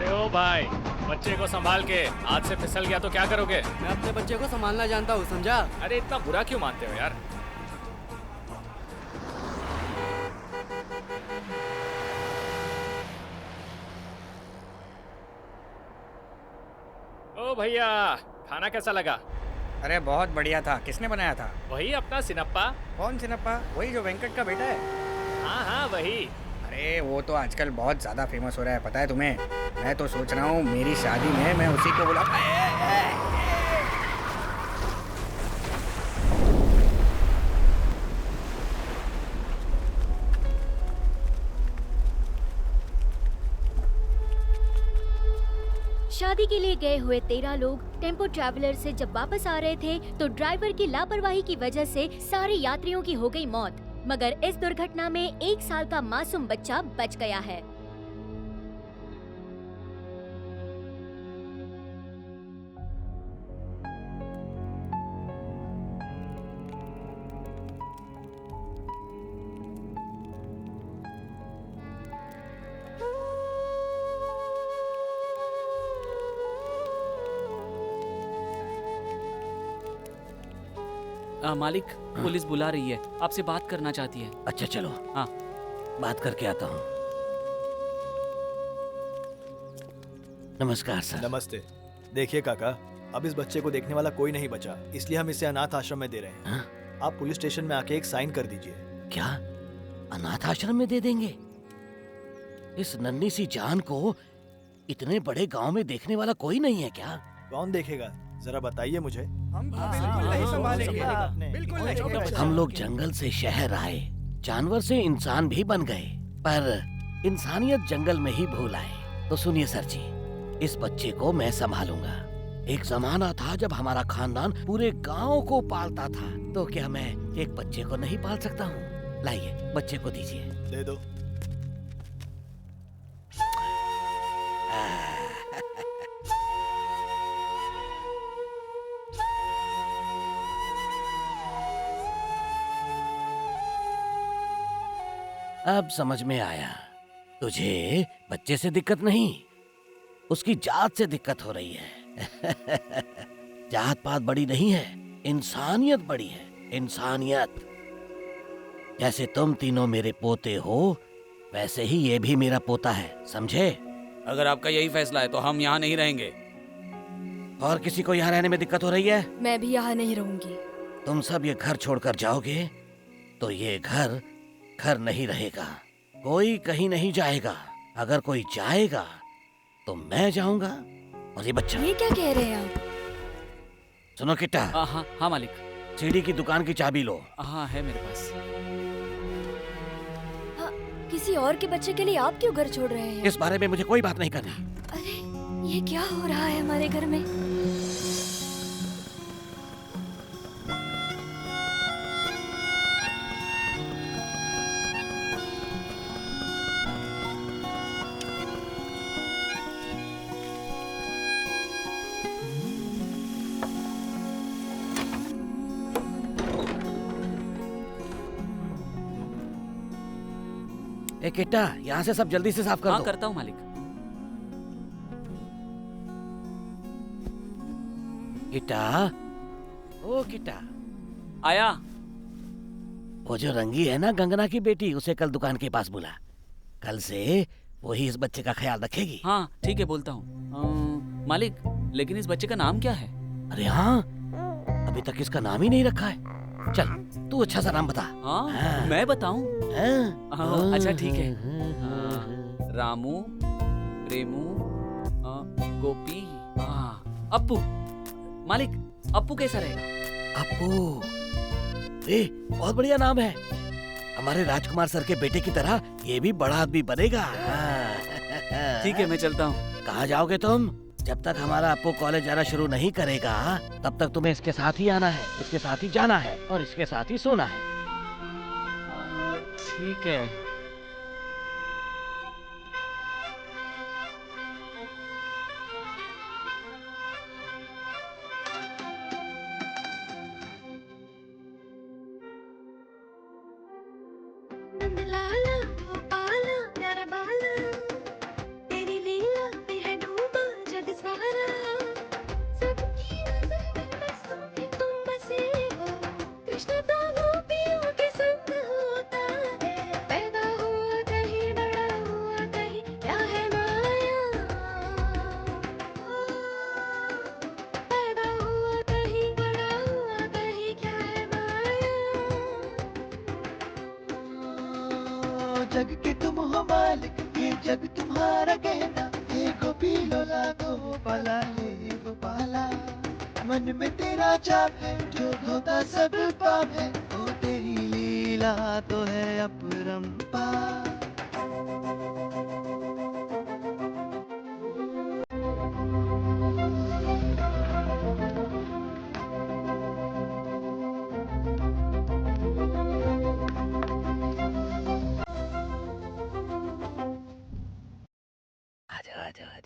ओ भाई, बच्चे को संभाल के, हाथ से फिसल गया तो क्या करोगे? मैं अपने बच्चे को संभालना जानता हूँ, समझा? अरे इतना बुरा क्यों मानते हो यार? ओ भैया, खाना कैसा लगा? अरे बहुत बढ़िया था। किसने बनाया था? वही अपना सिनप्पा। कौन सिनप्पा? वही जो वेंकट का बेटा है? हाँ हाँ वही। अरे वो तो आजकल बहुत ज़्यादा फेमस हो रहा है, पता है तुम्हें? मैं तो सोच रहा हूँ मेरी शादी में मैं उसी को बुला। शादी के लिए गए हुए 13 लोग टेम्पो ट्रैवलर से जब वापस आ रहे थे तो ड्राइवर की लापरवाही की वजह से सारे यात्रियों की हो गई मौत। मगर इस दुर्घटना में 1 साल का मासूम बच्चा बच गया है। मालिक, पुलिस बुला रही है, आपसे बात करना चाहती है। अच्छा चलो, हाँ। बात करके आता हूँ। नमस्कार सर। नमस्ते। देखिए काका, अब इस बच्चे को देखने वाला कोई नहीं बचा, इसलिए हम इसे अनाथ आश्रम में दे रहे हैं। आप पुलिस स्टेशन में आके एक साइन कर दीजिए। क्या अनाथ आश्रम में दे देंगे? इस नन्ही सी जान को इतने बड़े गांव में देखने वाला कोई नहीं है क्या? कौन देखेगा, जरा बताइए मुझे। हम बिल्कुल नहीं संभालेंगे, बिल्कुल नहीं। हम लोग जंगल से शहर आए, जानवर से इंसान भी बन गए, पर इंसानियत जंगल में ही भूल आए। तो सुनिए सर जी, इस बच्चे को मैं संभालूंगा। एक जमाना था जब हमारा खानदान पूरे गांव को पालता था, तो क्या मैं एक बच्चे को नहीं पाल सकता हूँ? लाइए, बच्चे को दीजिए। दे दो। अब समझ में आया, तुझे बच्चे से दिक्कत नहीं, उसकी जात से दिक्कत हो रही है। जात पात बड़ी नहीं है, इंसानियत बड़ी है, इंसानियत। जैसे तुम तीनों मेरे पोते हो, वैसे ही ये भी मेरा पोता है, समझे? अगर आपका यही फैसला है तो हम यहाँ नहीं रहेंगे। और किसी को यहाँ रहने में दिक्कत हो रही है? मैं भी यहाँ नहीं रहूंगी। तुम सब ये घर छोड़कर जाओगे तो ये घर घर नहीं रहेगा। कोई कहीं नहीं जाएगा। अगर कोई जाएगा तो मैं जाऊंगा और ये बच्चा। ये क्या कह रहे हैं आप? सुनो किट्टा। हाँ हाँ मालिक। सीढ़ी की दुकान की चाबी लो। हाँ है मेरे पास। हाँ, किसी और के बच्चे के लिए आप क्यों घर छोड़ रहे हैं? इस बारे में मुझे कोई बात नहीं करनी। अरे ये क्या हो रहा है हमारे घर में? ए किट्टा, यहाँ से सब जल्दी से साफ कर हाँ दो। करता हूँ मालिक। किट्टा, ओ किट्टा। आया। वो जो रंगी है ना, गंगना की बेटी, उसे कल दुकान के पास बुला। कल से वही इस बच्चे का ख्याल रखेगी। हाँ ठीक है, बोलता हूँ। मालिक, लेकिन इस बच्चे का नाम क्या है? अरे हाँ, अभी तक इसका नाम ही नहीं रखा है। चल तू अच्छा सा नाम बता। हाँ, मैं बताऊं? अच्छा ठीक है। रामू, रेमू, गोपी, अप्पू। मालिक, अप्पू कैसा रहेगा? अप्पू, बहुत बढ़िया नाम है। हमारे राजकुमार सर के बेटे की तरह ये भी बड़ा आदमी बनेगा। ठीक है, मैं चलता हूँ। कहाँ जाओगे तुम? जब तक हमारा अप्पू कॉलेज जाना शुरू नहीं करेगा, तब तक तुम्हें इसके साथ ही आना है, इसके साथ ही जाना है और इसके साथ ही सोना है। ठीक है। नंदलाला गोपाला प्यारा बाला, तेरी लीला बेहद जग के तुम हो मालिक, ये जग तुम्हारा कहना, ये गोपी लोला गोपाला ले गोपाला। मन में तेरा चाप है, जो होता सब पाप है, ओ तेरी लीला तो है अपरंपार।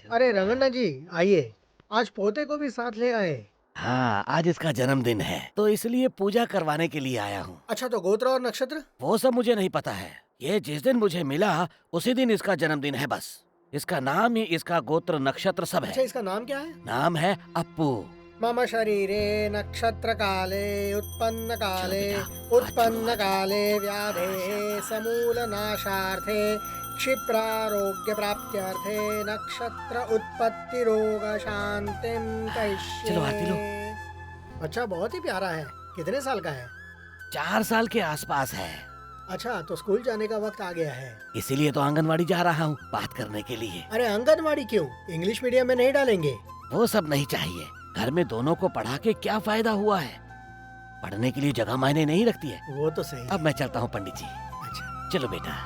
अरे रंगन्ना जी आइए, आज पोते को भी साथ ले आए। हाँ, आज इसका जन्मदिन है तो इसलिए पूजा करवाने के लिए आया हूँ। अच्छा तो गोत्र और नक्षत्र? वो सब मुझे नहीं पता है। ये जिस दिन मुझे मिला उसी दिन इसका जन्मदिन है बस। इसका नाम ही, इसका गोत्र, नक्षत्र सब अच्छा है। इसका नाम क्या है? नाम है अप्पू। मम शरीरे नक्षत्र काले उत्पन्न काले चलो बेटा, उत्पन्न काले व्याधे समूल नाशार्थे क्षिप्रारोग्य प्राप्त्यर्थे नक्षत्र उत्पत्ति रोग शांतिम चलो आरती लो। करिष्ये। अच्छा बहुत ही प्यारा है। कितने साल का है? 4 साल के आसपास है। अच्छा तो स्कूल जाने का वक्त आ गया है। इसीलिए तो आंगनवाड़ी जा रहा हूँ बात करने के लिए। अरे आंगनवाड़ी क्यों? इंग्लिश मीडियम में नहीं डालेंगे? वो सब नहीं चाहिए। घर में दोनों को पढ़ा के क्या फायदा हुआ है? पढ़ने के लिए जगह मायने नहीं रखती है। वो तो सही। अब मैं चलता हूँ पंडित जी। अच्छा चलो बेटा।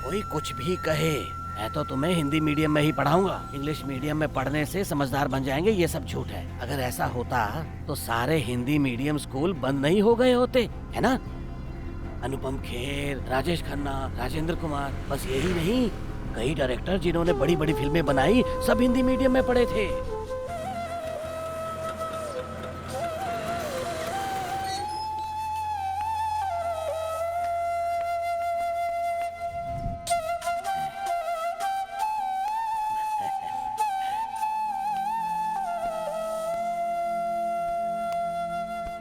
कोई कुछ भी कहे, मैं तो तुम्हें हिंदी मीडियम में ही पढ़ाऊंगा। इंग्लिश मीडियम में पढ़ने से समझदार बन जाएंगे, ये सब झूठ है। अगर ऐसा होता तो सारे हिंदी मीडियम स्कूल बंद नहीं हो गए होते, है ना? अनुपम खेर, राजेश खन्ना, राजेंद्र कुमार, बस यही नहीं, कई डायरेक्टर जिन्होंने बड़ी बड़ी फिल्में बनाई सब हिंदी मीडियम में पढ़े थे।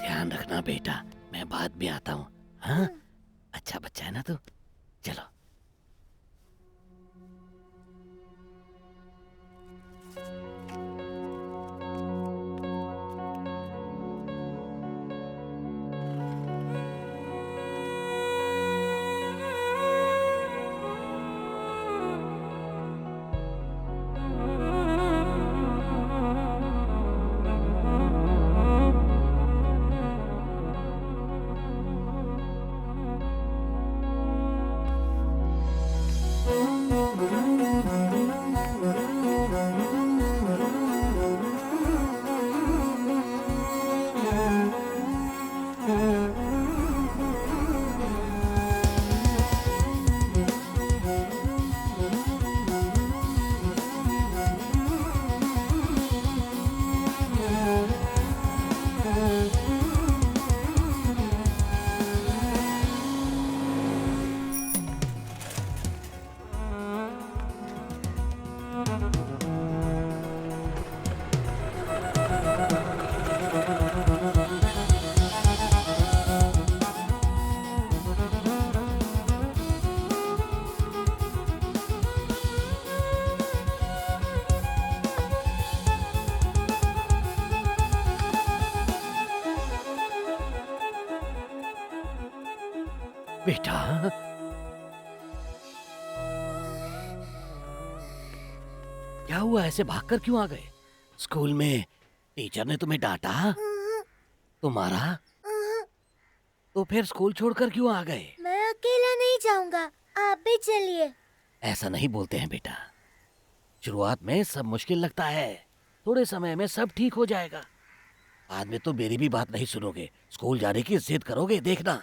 ध्यान रखना बेटा, मैं बाद में आता हूँ। हाँ, अच्छा बच्चा है ना तू। चलो। बेटा क्या हुआ, ऐसे भागकर क्यों आ गए? स्कूल में टीचर ने तुम्हें डांटा? तुम्हारा? तो फिर स्कूल छोड़कर क्यों आ गए? मैं अकेला नहीं जाऊंगा, आप भी चलिए। ऐसा नहीं बोलते हैं बेटा। शुरुआत में सब मुश्किल लगता है, थोड़े समय में सब ठीक हो जाएगा। बाद में तो मेरी भी बात नहीं सुनोगे, स्कूल जाने की जिद करोगे, देखना।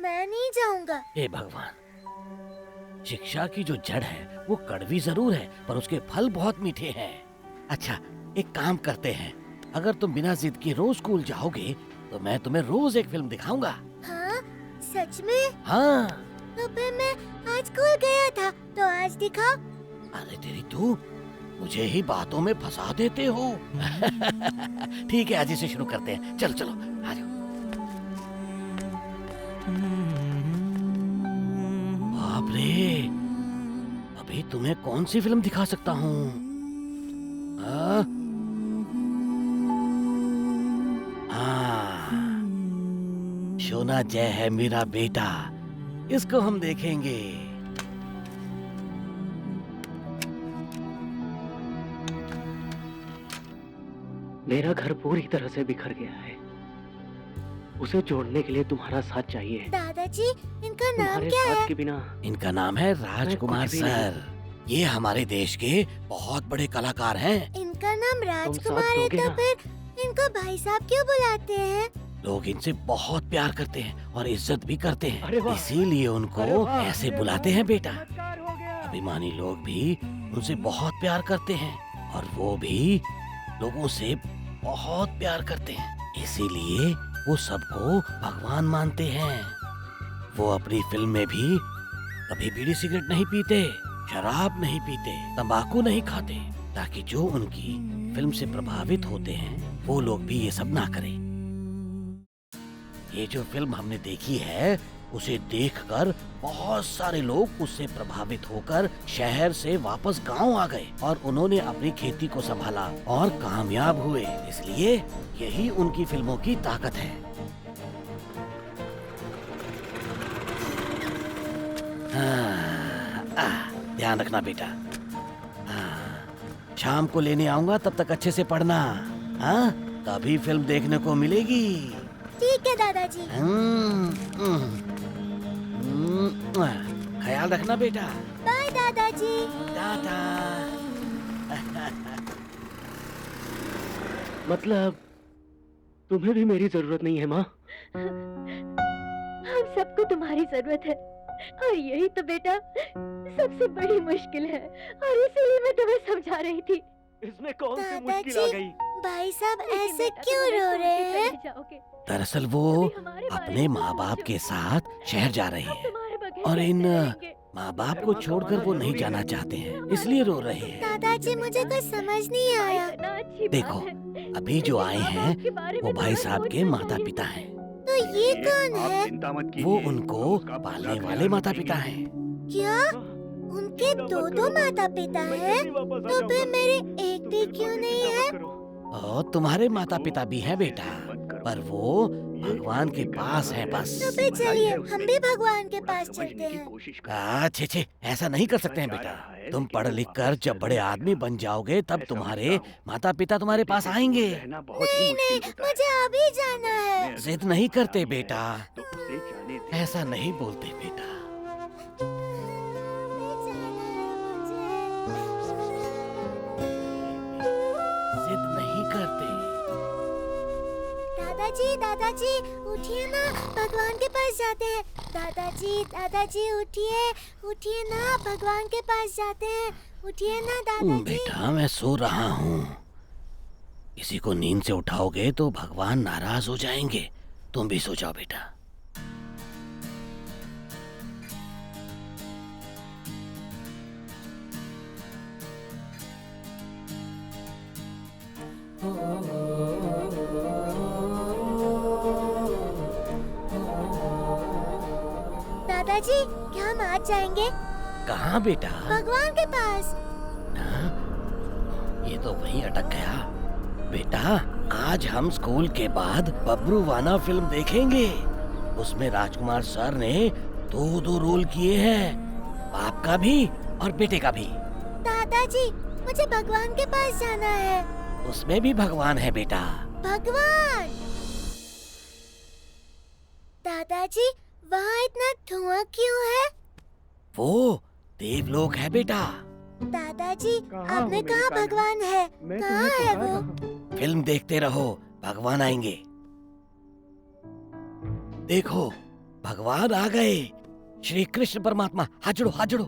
मैं नहीं जाऊंगा। हे भगवान, शिक्षा की जो जड़ है वो कड़वी जरूर है पर उसके फल बहुत मीठे हैं। अच्छा एक काम करते हैं, अगर तुम बिना जिद के रोज स्कूल जाओगे तो मैं तुम्हें रोज एक फिल्म दिखाऊंगा। हाँ सच में? हाँ। तो फिर मैं आज स्कूल गया था तो आज दिखाओ। अरे तेरी तू मुझे ही बातों में फंसा देते हो। ठीक है आज ही से शुरू करते हैं, चलो चलो आ जाओ। बाप रे, अभी तुम्हें कौन सी फिल्म दिखा सकता हूँ? शोना जय है मेरा बेटा, इसको हम देखेंगे। मेरा घर पूरी तरह से बिखर गया है। उसे जोड़ने के लिए तुम्हारा साथ चाहिए। दादाजी, इनका नाम तुम्हारे क्या साथ है? के बिना इनका नाम है राजकुमार कुछ भी नहीं। सर। ये हमारे देश के बहुत बड़े कलाकार हैं। इनका नाम साथ राजकुमार है दोगे तो ना? फिर इनको भाई साहब क्यों बुलाते हैं? लोग इनसे बहुत प्यार करते हैं और इज्जत भी करते अरे हैं, वाह! इसीलिए उनको अरे वाह! ऐसे बुलाते हैं बेटा। चमत्कार हो गया। अभिमानी लोग भी उनसे बहुत प्यार करते हैं और वो भी लोगों से बहुत प्यार करते हैं, इसीलिए वो सबको भगवान मानते हैं। वो अपनी फिल्म में भी कभी बीड़ी सिगरेट नहीं पीते, शराब नहीं पीते, तंबाकू नहीं खाते, ताकि जो उनकी फिल्म से प्रभावित होते हैं वो लोग भी ये सब ना करें। ये जो फिल्म हमने देखी है उसे देखकर बहुत सारे लोग उससे प्रभावित होकर शहर से वापस गांव आ गए और उन्होंने अपनी खेती को संभाला और कामयाब हुए। इसलिए यही उनकी फिल्मों की ताकत है। ध्यान रखना बेटा। शाम को लेने आऊंगा, तब तक अच्छे से पढ़ना। हाँ, तभी फिल्म देखने को मिलेगी। ठीक है दादाजी। ख्याल रखना बेटा। बाय दादाजी। टाटा। मतलब तुम्हें भी मेरी जरूरत नहीं है माँ? हम सबको तुम्हारी जरूरत है और यही तो बेटा सबसे बड़ी मुश्किल है और इसीलिए मैं तुम्हें समझा रही थी। इसमें कौन सी मुश्किल आ गई? भाई साहब ऐसे क्यों रो रहे हैं? दरअसल वो अपने माँ बाप के साथ शहर जा रहे हैं और इन माँ बाप को छोड़कर वो नहीं जाना चाहते हैं, इसलिए रो रहे हैं। दादाजी मुझे कुछ समझ नहीं आया। देखो, अभी जो आए हैं वो भाई साहब के माता पिता हैं। तो ये कौन है? वो उनको पालने वाले माता पिता हैं। क्या उनके दो माता पिता हैं? तो फिर मेरे एक भी क्यों नहीं है? और तुम्हारे माता पिता भी हैं बेटा, पर वो भगवान के पास हैं बस। तो फिर चलिए हम भी भगवान के पास चलते हैं। अच्छे छे, ऐसा नहीं कर सकते हैं बेटा। तुम पढ़ लिख कर जब बड़े आदमी बन जाओगे तब तुम्हारे माता पिता तुम्हारे पास आएंगे। नहीं नहीं, मुझे अभी जाना है। जिद नहीं करते बेटा, ऐसा नहीं बोलते बेटा। जिद नहीं करते। दादाजी दादाजी उठिए ना, भगवान के पास जाते हैं। दादाजी दादाजी उठिए उठिए ना, भगवान के पास जाते हैं। उठिए ना दादाजी। बेटा मैं सो रहा हूँ, किसी को नींद से उठाओगे तो भगवान नाराज हो जाएंगे। तुम भी सो जाओ बेटा। दादाजी क्या हम आज जाएंगे? कहाँ बेटा? भगवान के पास। ये तो वहीं अटक गया। बेटा आज हम स्कूल के बाद बब्रूवाना फिल्म देखेंगे। उसमें राजकुमार सर ने दो रोल किए हैं, बाप का भी और बेटे का भी। दादाजी मुझे भगवान के पास जाना है। उसमें भी भगवान है बेटा। भगवान। दादाजी वहाँ इतना धुआं क्यों है? वो देवलोक है बेटा। दादाजी आपने कहा भगवान है, कहाँ है वो? फिल्म देखते रहो, भगवान आएंगे। देखो भगवान आ गए। श्री कृष्ण परमात्मा, हाथ जोड़ो हाथ जोड़ो।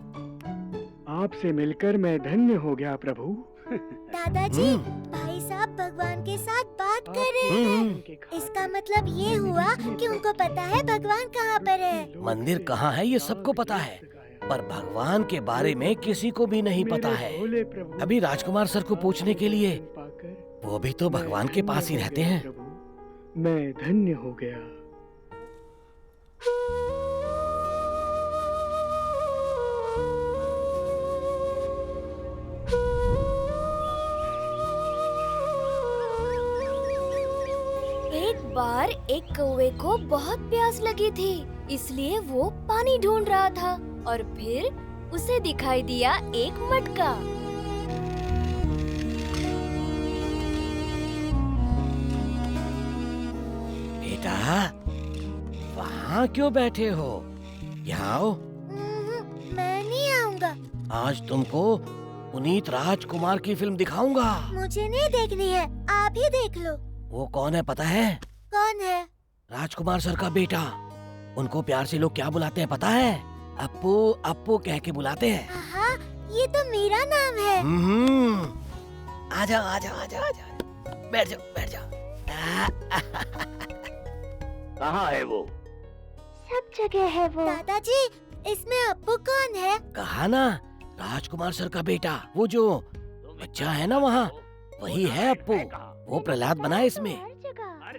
आपसे मिलकर मैं धन्य हो गया प्रभु। दादाजी भाई साहब भगवान के साथ बात कर रहे हैं। इसका मतलब ये हुआ कि उनको पता है भगवान कहाँ पर है। मंदिर कहाँ है ये सबको पता है, पर भगवान के बारे में किसी को भी नहीं पता है। अभी राजकुमार सर को पूछने के लिए, वो भी तो भगवान के पास ही रहते हैं। मैं धन्य हो गया। बार एक कौवे को बहुत प्यास लगी थी, इसलिए वो पानी ढूंढ रहा था और फिर उसे दिखाई दिया एक मटका। बेटा, वहाँ क्यों बैठे हो? यहाँ आओ। मैं नहीं आऊँगा। आज तुमको पुनीत राजकुमार की फिल्म दिखाऊंगा। मुझे नहीं देखनी है, आप ही देख लो। वो कौन है पता है? कौन है? राजकुमार सर का बेटा। उनको प्यार से लोग क्या बुलाते हैं पता है? अप्पू अप्पू कह के बुलाते हैं। हाँ, ये तो मेरा नाम है। आ जाओ आ जाओ आ जाओ आ जाओ, बैठ जाओ बैठ जाओ। कहाँ है वो? सब जगह है वो। दादाजी, इसमें अप्पू कौन है? कहा ना, राजकुमार सर का बेटा। वो जो बच्चा है ना वहाँ, वही है अप्पू। वो प्रहलाद बना है इसमें।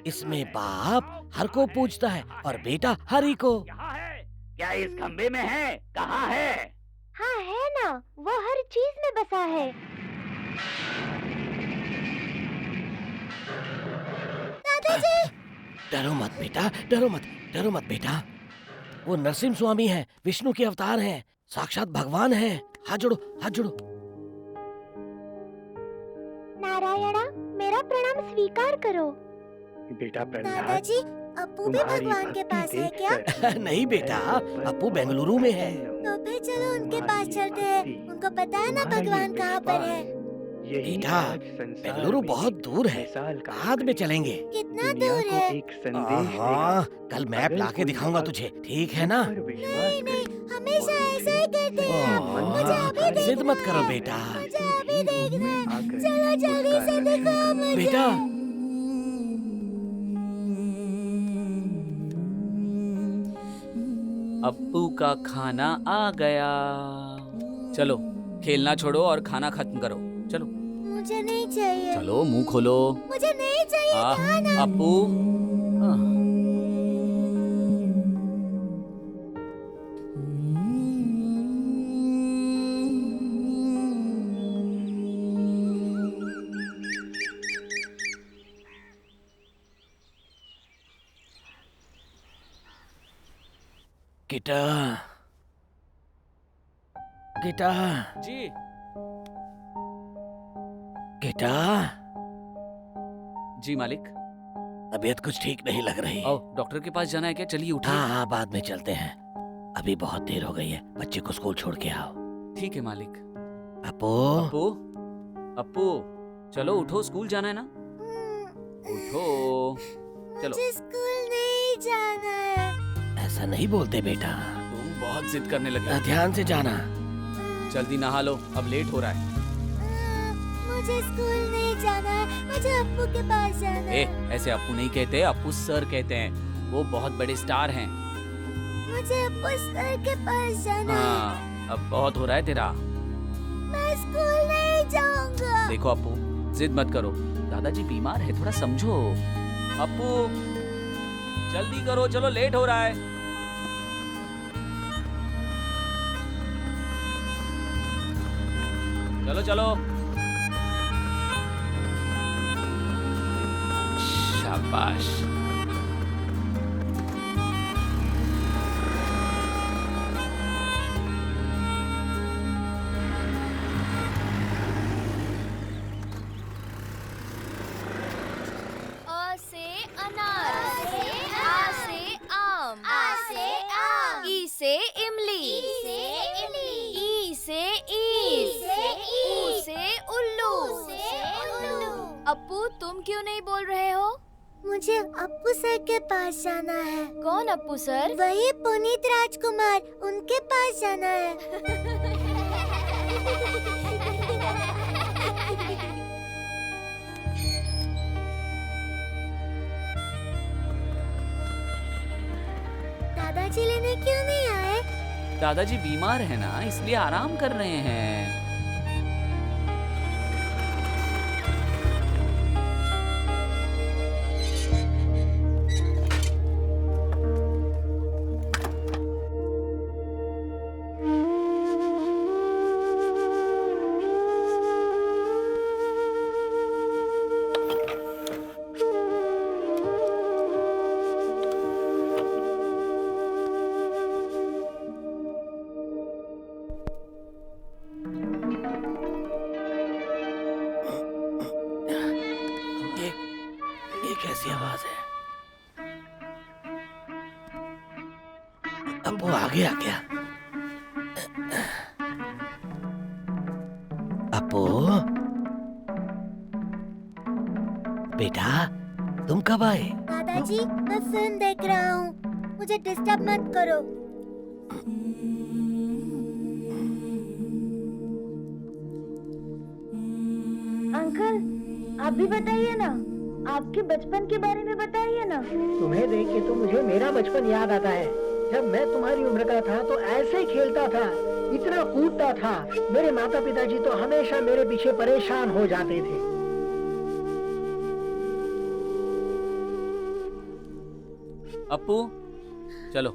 इसमें बाप हर को पूछता है और बेटा हरि को। क्या इस खंबे में है? कहाँ है? हाँ है ना, वो हर चीज में बसा है। दादाजी! डरो मत बेटा, डरो मत बेटा। वो नरसिंह स्वामी है, विष्णु के अवतार हैं, साक्षात भगवान हैं। हाथ जोड़ो हाथ जोड़ो। नारायणा, मेरा प्रणाम स्वीकार करो। बेटा प्रहलाद, दादाजी, अप्पू भी भगवान के पास है क्या? नहीं बेटा, अप्पू बेंगलुरु में है। तो फिर चलो उनके पास चलते हैं। उनको पता है ना भगवान कहाँ पर है। बेटा, बेंगलुरु बहुत दूर है, बाद में चलेंगे। कितना दूर है? हाँ, कल मैप लाके दिखाऊंगा तुझे, ठीक है ना? नहीं नहीं, हमेशा ऐसा ही करते हैं। मुझे अभी देखना जिद मत करो है। बेटा। मुझे अभी देखना है। चलो जल्दी से दिखाओ मुझे। बेटा, अप्पू का खाना आ गया। चलो खेलना छोड़ो और खाना खत्म करो। चलो मुझे नहीं चाहिए। चलो मुंह खोलो। मुझे नहीं चाहिए खाना। अप्पू। गिटा गिटा जी। गिटा, जी मालिक। तबीयत कुछ ठीक नहीं लग रही। आओ, डॉक्टर के पास जाना है क्या? चलिए उठिए। हाँ, बाद में चलते हैं। अभी बहुत देर हो गई है, बच्चे को स्कूल छोड़ के आओ। ठीक है मालिक। अप्पू अप्पू, अप्पू, चलो उठो, स्कूल जाना है ना। उठो, चलो। मुझे स्कूल नहीं जाना है। ऐसा नहीं बोलते बेटा। तुम बहुत जिद करने लगे। ध्यान से जाना। जल्दी नहा लो, अब लेट हो रहा है। मुझे स्कूल नहीं जाना है, मुझे अप्पू के पास जाना है। ऐसे अप्पू नहीं कहते, अप्पू सर कहते हैं। वो बहुत बड़े स्टार हैं। मुझे अप्पू सर के पास जाना है। हाँ, अब बहुत हो रहा है तेरा। मैं स्कूल नहीं जाऊंगा। देखो अप्पू, जिद मत करो, दादाजी बीमार है, थोड़ा समझो। अप्पू जल्दी करो, चलो लेट हो रहा है। चलो चलो। शाबाश। अ से अनार, आ से आम, ई से इमली, ई से ईंट, ऊ से उल्लू। अप्पू, तुम क्यों नहीं बोल रहे हो? मुझे अप्पू सर के पास जाना है। कौन अप्पू सर? वही पुनीत राजकुमार, उनके पास जाना है। दादाजी लेने क्यों नहीं आए? दादाजी बीमार है ना, इसलिए आराम कर रहे हैं। अब वो आगे आ गया। अपू, बेटा तुम कब आए? दादाजी मैं फिल्म देख रहा हूँ, मुझे डिस्टर्ब मत करो। अंकल आप भी बताइए ना, आपके बचपन के बारे में बताइए ना। तुम्हें देख के तो मुझे मेरा बचपन याद आता है। जब मैं तुम्हारी उम्र का था तो ऐसे ही खेलता था, इतना कूदता था। मेरे माता पिताजी तो हमेशा मेरे पीछे परेशान हो जाते थे। अप्पू चलो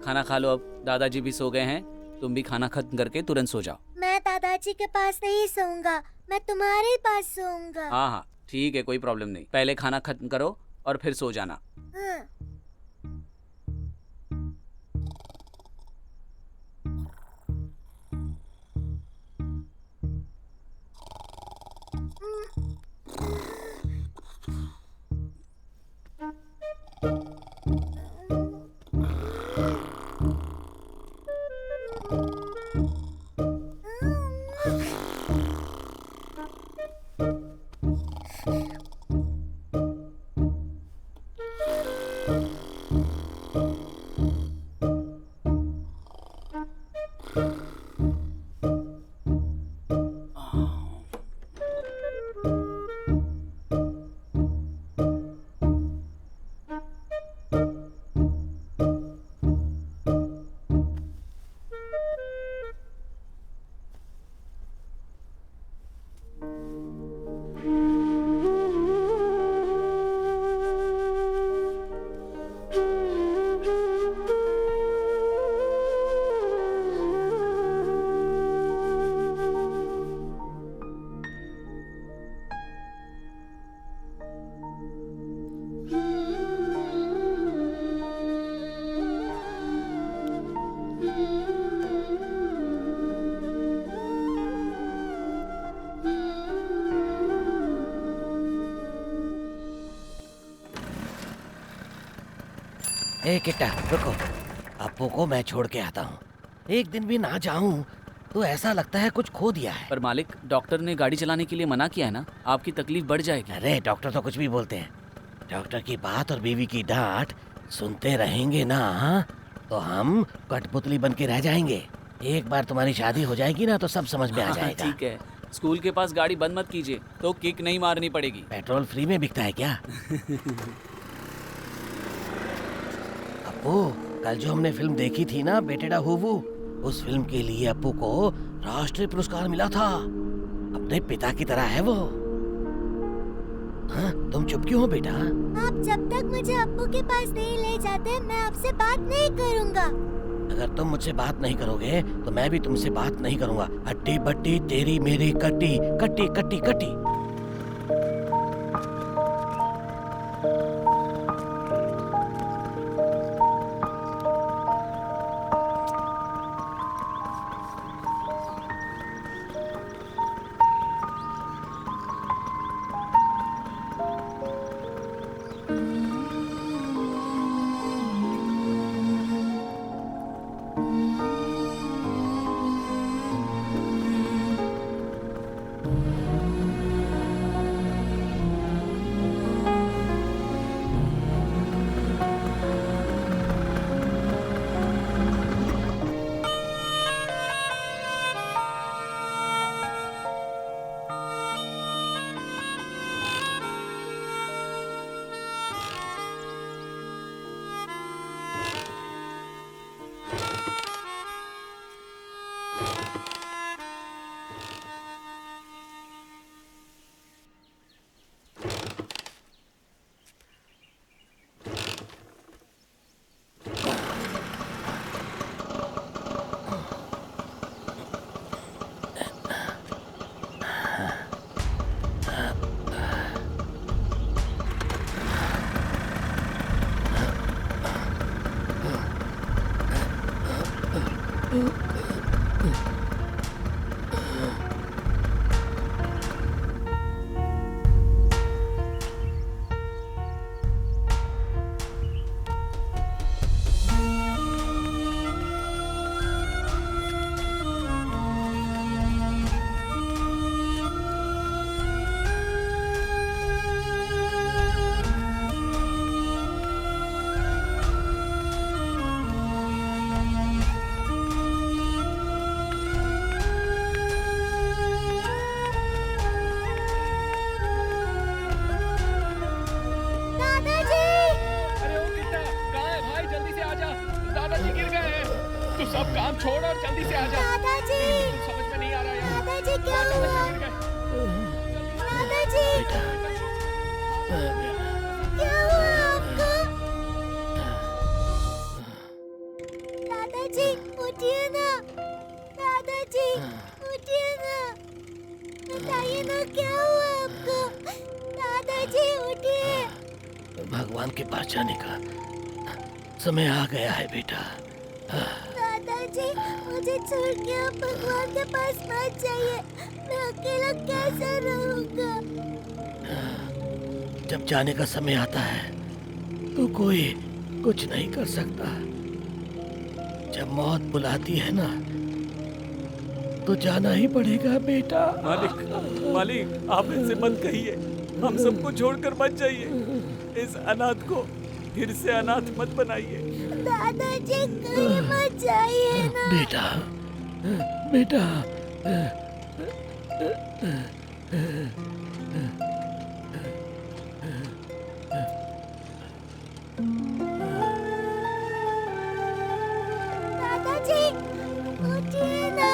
खाना खा लो, अब दादाजी भी सो गए हैं, तुम भी खाना खत्म करके तुरंत सो जाओ। मैं दादाजी के पास नहीं सोऊंगा, मैं तुम्हारे पास सोऊंगा। हाँ हाँ ठीक है, कोई प्रॉब्लम नहीं, पहले खाना खत्म करो और फिर सो जाना। हाँ। ए किट्टा रुको, अपू को मैं छोड़ के आता हूँ। एक दिन भी ना जाऊं तो ऐसा लगता है कुछ खो दिया है। पर मालिक डॉक्टर ने गाड़ी चलाने के लिए मना किया है ना, आपकी तकलीफ बढ़ जाएगी। अरे डॉक्टर तो कुछ भी बोलते हैं, डॉक्टर की बात और बीवी की डांट सुनते रहेंगे ना तो हम कठपुतली बन के रह जाएंगे। एक बार तुम्हारी शादी हो जाएगी ना तो सब समझ में आ जाएगा। ठीक है, स्कूल के पास गाड़ी बंद मत कीजिए तो किक नहीं मारनी पड़ेगी। पेट्रोल फ्री में बिकता है क्या? अपू कल जो हमने फिल्म देखी थी ना बेटेडा हुवू, उस फिल्म के लिए अपू को राष्ट्रीय पुरस्कार मिला था। अपने पिता की तरह है वो। हाँ, तुम चुप क्यों हो बेटा? आप जब तक मुझे अप्पू के पास नहीं ले जाते मैं आपसे बात नहीं करूंगा। अगर तुम मुझसे बात नहीं करोगे तो मैं भी तुमसे बात नहीं करूंगा। हड्डी बट्टी तेरी मेरी कट्टी कट्टी कट्टी कट्टी। सब काम छोड़ और जल्दी से आ जा। दादाजी, समझ में नहीं आ रहा यार। दादाजी क्या हुआ? दादाजी क्या हुआ आपको? दादाजी उठिए ना, दादाजी उठिए ना, बताइए ना क्या हुआ आपको? दादाजी उठिए। भगवान के पास जाने का समय आ गया है बेटा। दादाजी मुझे छोड़ के आप भगवान के पास मत जाइए, मैं अकेला कैसे रहूंगा? जब जाने का समय आता है तो कोई कुछ नहीं कर सकता। जब मौत बुलाती है ना तो जाना ही पड़ेगा बेटा। मालिक, मालिक आप ऐसे मत कहिए, हम सबको छोड़कर मत जाइए। इस अनाथ को फिर से अनाथ मत बनाइए। दादाजी कहीं मत जाइए ना। बेटा, बेटा, दादाजी उठिए ना,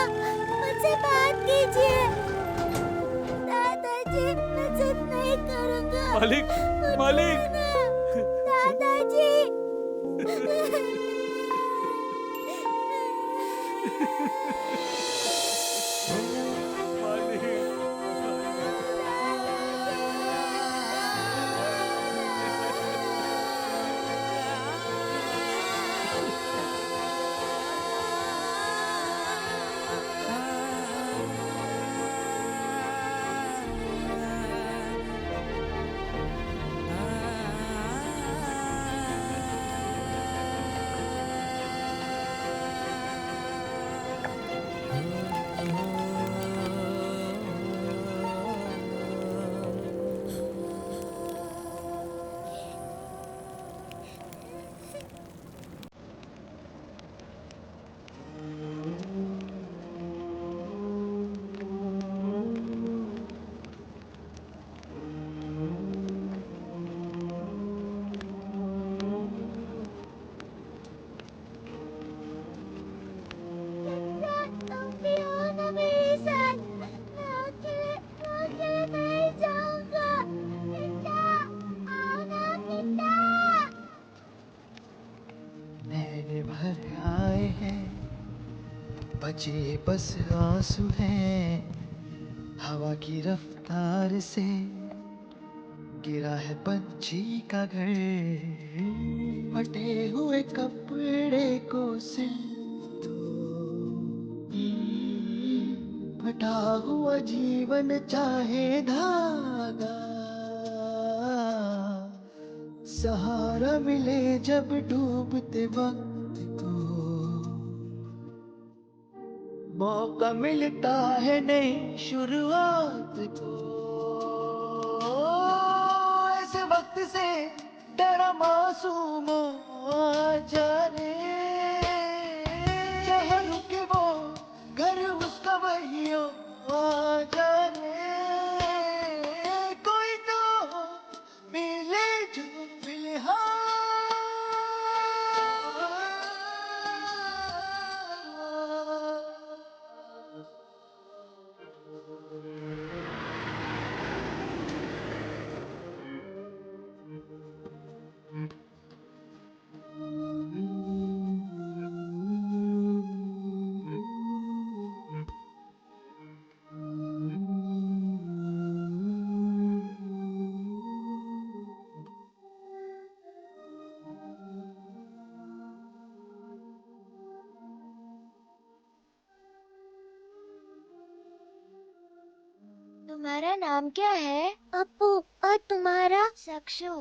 मुझसे बात कीजिए। दादाजी मैं जिद नहीं करूंगा। मालिक, मालिक। दादाजी मेरे भर आए हैं, बचे बस आंसू हैं, हवा की रफ्तार से गिरा है पंछी का घर, फटे हुए कपड़े को सिल दो, फटा हुआ जीवन चाहे धागा, सहारा मिले जब डूबते वक्त को, मौका मिलता है नई शुरुआत को, ऐसे वक्त से डरा मासूम जाने, जहाँ रुके वो घर उसका वही हो जाने, कोई तो मिले जो तुम्हारा नाम क्या है? अपू। और तुम्हारा? सक्षु।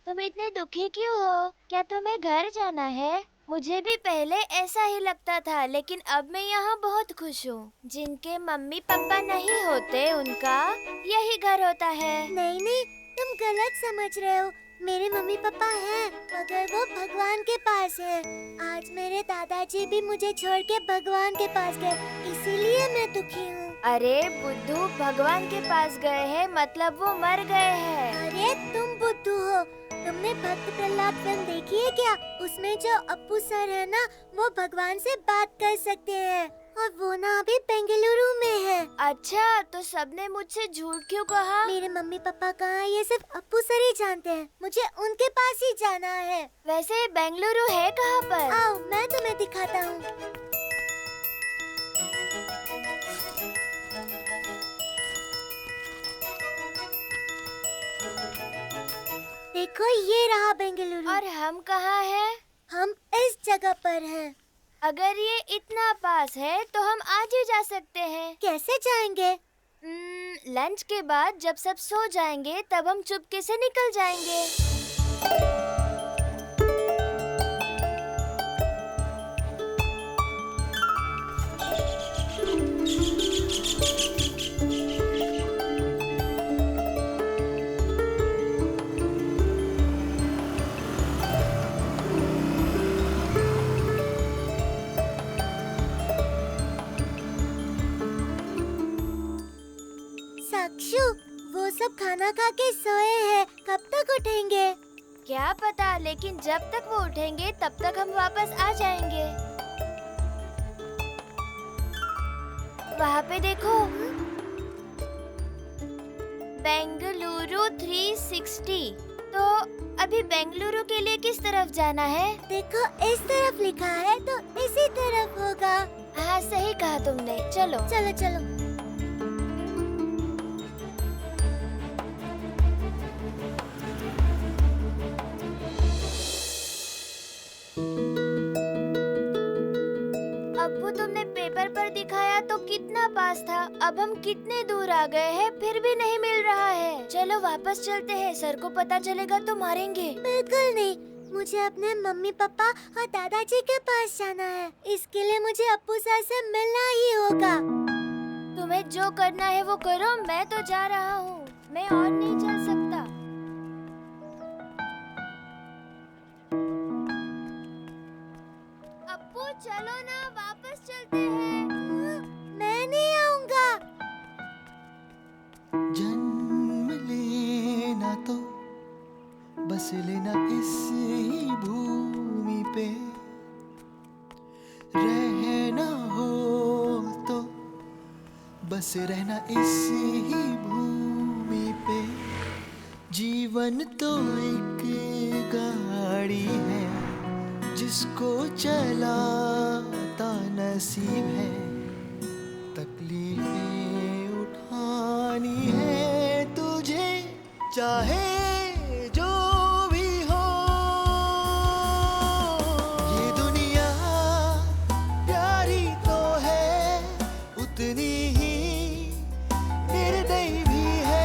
तुम इतने दुखी क्यों हो? क्या तुम्हें घर जाना है? मुझे भी पहले ऐसा ही लगता था, लेकिन अब मैं यहाँ बहुत खुश हूँ। जिनके मम्मी पापा नहीं होते उनका यही घर होता है। नहीं नहीं, तुम गलत समझ रहे हो। मेरे मम्मी पापा हैं, मगर वो भगवान के पास हैं। आज मेरे दादाजी भी मुझे छोड़ के भगवान के पास गए, इसीलिए मैं दुखी हूँ। अरे बुद्धू, भगवान के पास गए हैं मतलब वो मर गए हैं। अरे तुम बुद्धू बुद्धू हो। तुमने भक्त प्रहलाद फिल्म देखी है क्या? उसमें जो अप्पू सर है ना, वो भगवान से बात कर सकते हैं और वो ना अभी बेंगलुरु में है। अच्छा, तो सबने मुझसे झूठ क्यों कहा? मेरे मम्मी पापा कहाँ, ये सिर्फ अप्पू सर ही जानते हैं। मुझे उनके पास ही जाना है। वैसे बेंगलुरु है कहाँ पर? आओ, मैं तुम्हें दिखाता हूँ। देखो, ये रहा बेंगलुरु। और हम कहाँ हैं? हम इस जगह पर हैं। अगर ये इतना पास है तो हम आज ही जा सकते हैं। कैसे जाएंगे? लंच के बाद जब सब सो जाएंगे तब हम चुपके से निकल जाएंगे। साक्षु, वो सब खाना खा के सोए हैं। कब तक उठेंगे? क्या पता, लेकिन जब तक वो उठेंगे तब तक हम वापस आ जाएंगे। वहाँ पे देखो, बेंगलुरु 360। तो अभी बेंगलुरु के लिए किस तरफ जाना है? देखो, इस तरफ लिखा है तो इसी तरफ होगा। हाँ, सही कहा तुमने। चलो चलो चलो। अब्बू, तुमने पेपर पर दिखाया तो कितना पास था। अब हम कितने दूर आ गए हैं, फिर भी नहीं मिल रहा है। चलो वापस चलते हैं, सर को पता चलेगा तो मारेंगे। बिल्कुल नहीं, मुझे अपने मम्मी पापा और दादाजी के पास जाना है। इसके लिए मुझे अप्पू सर से मिलना ही होगा। तुम्हें जो करना है वो करो, मैं तो जा रहा हूँ। मैं और नहीं चल सकता। अप्पू, चलो ना, वापस चलते हैं। मैं नहीं आऊँगा। जन्म लेना तो बस लेना इसी भूमि पे, रहना हो तो बस रहना इसी भूमि पे। जीवन तो एक गाड़ी है जिसको चलाता नसीब है। तकलीफें उठानी है तुझे, चाहे जो भी हो। ये दुनिया प्यारी तो है, उतनी ही निर्दयी भी है।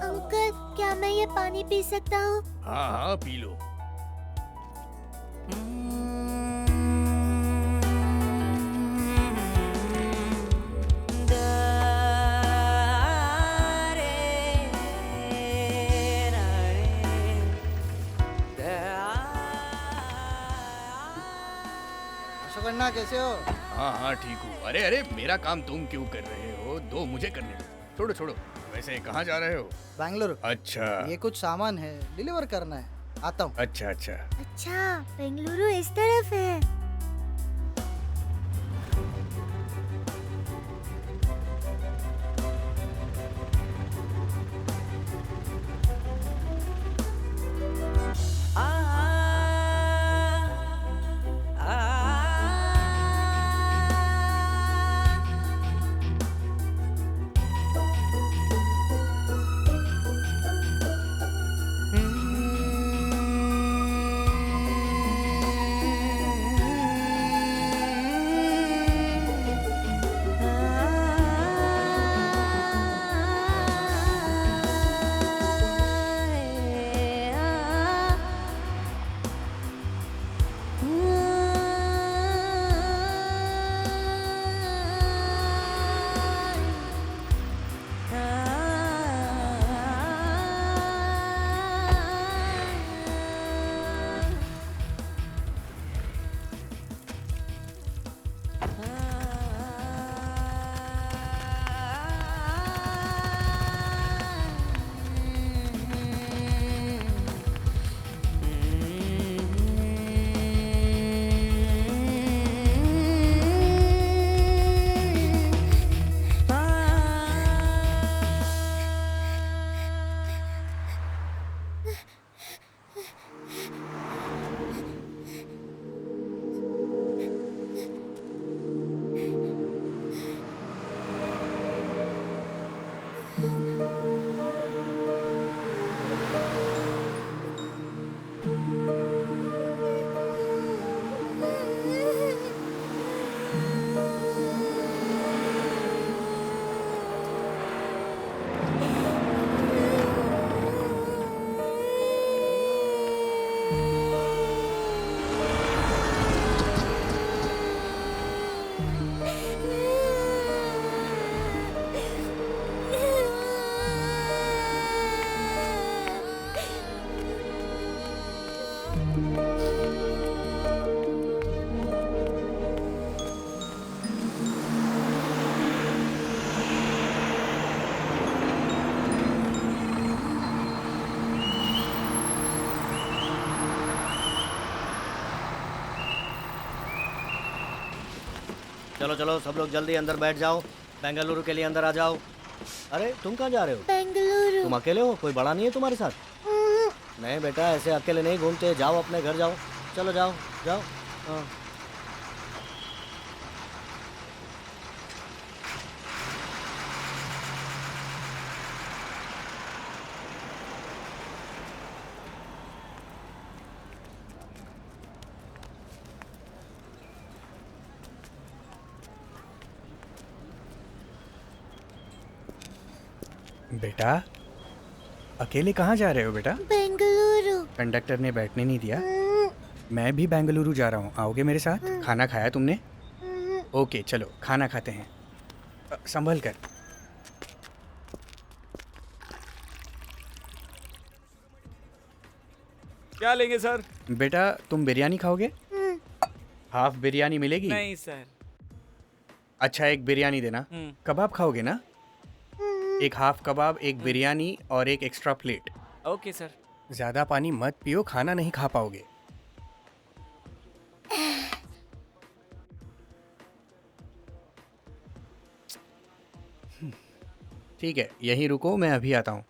अंकल, क्या मैं ये पानी पी सकता हूँ? हाँ हाँ, पी लो। अशोकन्ना, कैसे हो? हाँ हाँ, ठीक हूँ। अरे अरे, मेरा काम तुम क्यों कर रहे हो? दो मुझे करने दो। छोड़ो छोड़ो। वैसे कहाँ जा रहे हो? बेंगलुरु। अच्छा। ये कुछ सामान है, डिलीवर करना है। आता हूँ। अच्छा अच्छा। अच्छा, बेंगलुरु इस तरफ है। चलो चलो सब लोग जल्दी अंदर बैठ जाओ। बेंगलुरु के लिए अंदर आ जाओ। अरे तुम कहाँ जा रहे हो? बेंगलुरु। तुम अकेले हो? कोई बड़ा नहीं है तुम्हारे साथ? नहीं बेटा, ऐसे अकेले नहीं घूमते। जाओ अपने घर जाओ। चलो जाओ जाओ। हाँ। बेटा, अकेले कहाँ जा रहे हो बेटा? बेंगलुरु। कंडक्टर ने बैठने नहीं दिया। मैं भी बेंगलुरु जा रहा हूँ, आओगे मेरे साथ? खाना खाया तुमने? ओके चलो खाना खाते हैं। संभल कर। क्या लेंगे सर? बेटा तुम बिरयानी खाओगे? हाफ बिरयानी मिलेगी? नहीं सर। अच्छा एक बिरयानी देना। कबाब खाओगे ना? एक हाफ कबाब, एक बिरयानी और एक एक्स्ट्रा प्लेट। Okay sir. ज़्यादा पानी मत पियो, खाना नहीं खा पाओगे। ठीक है, यहीं रुको, मैं अभी आता हूँ।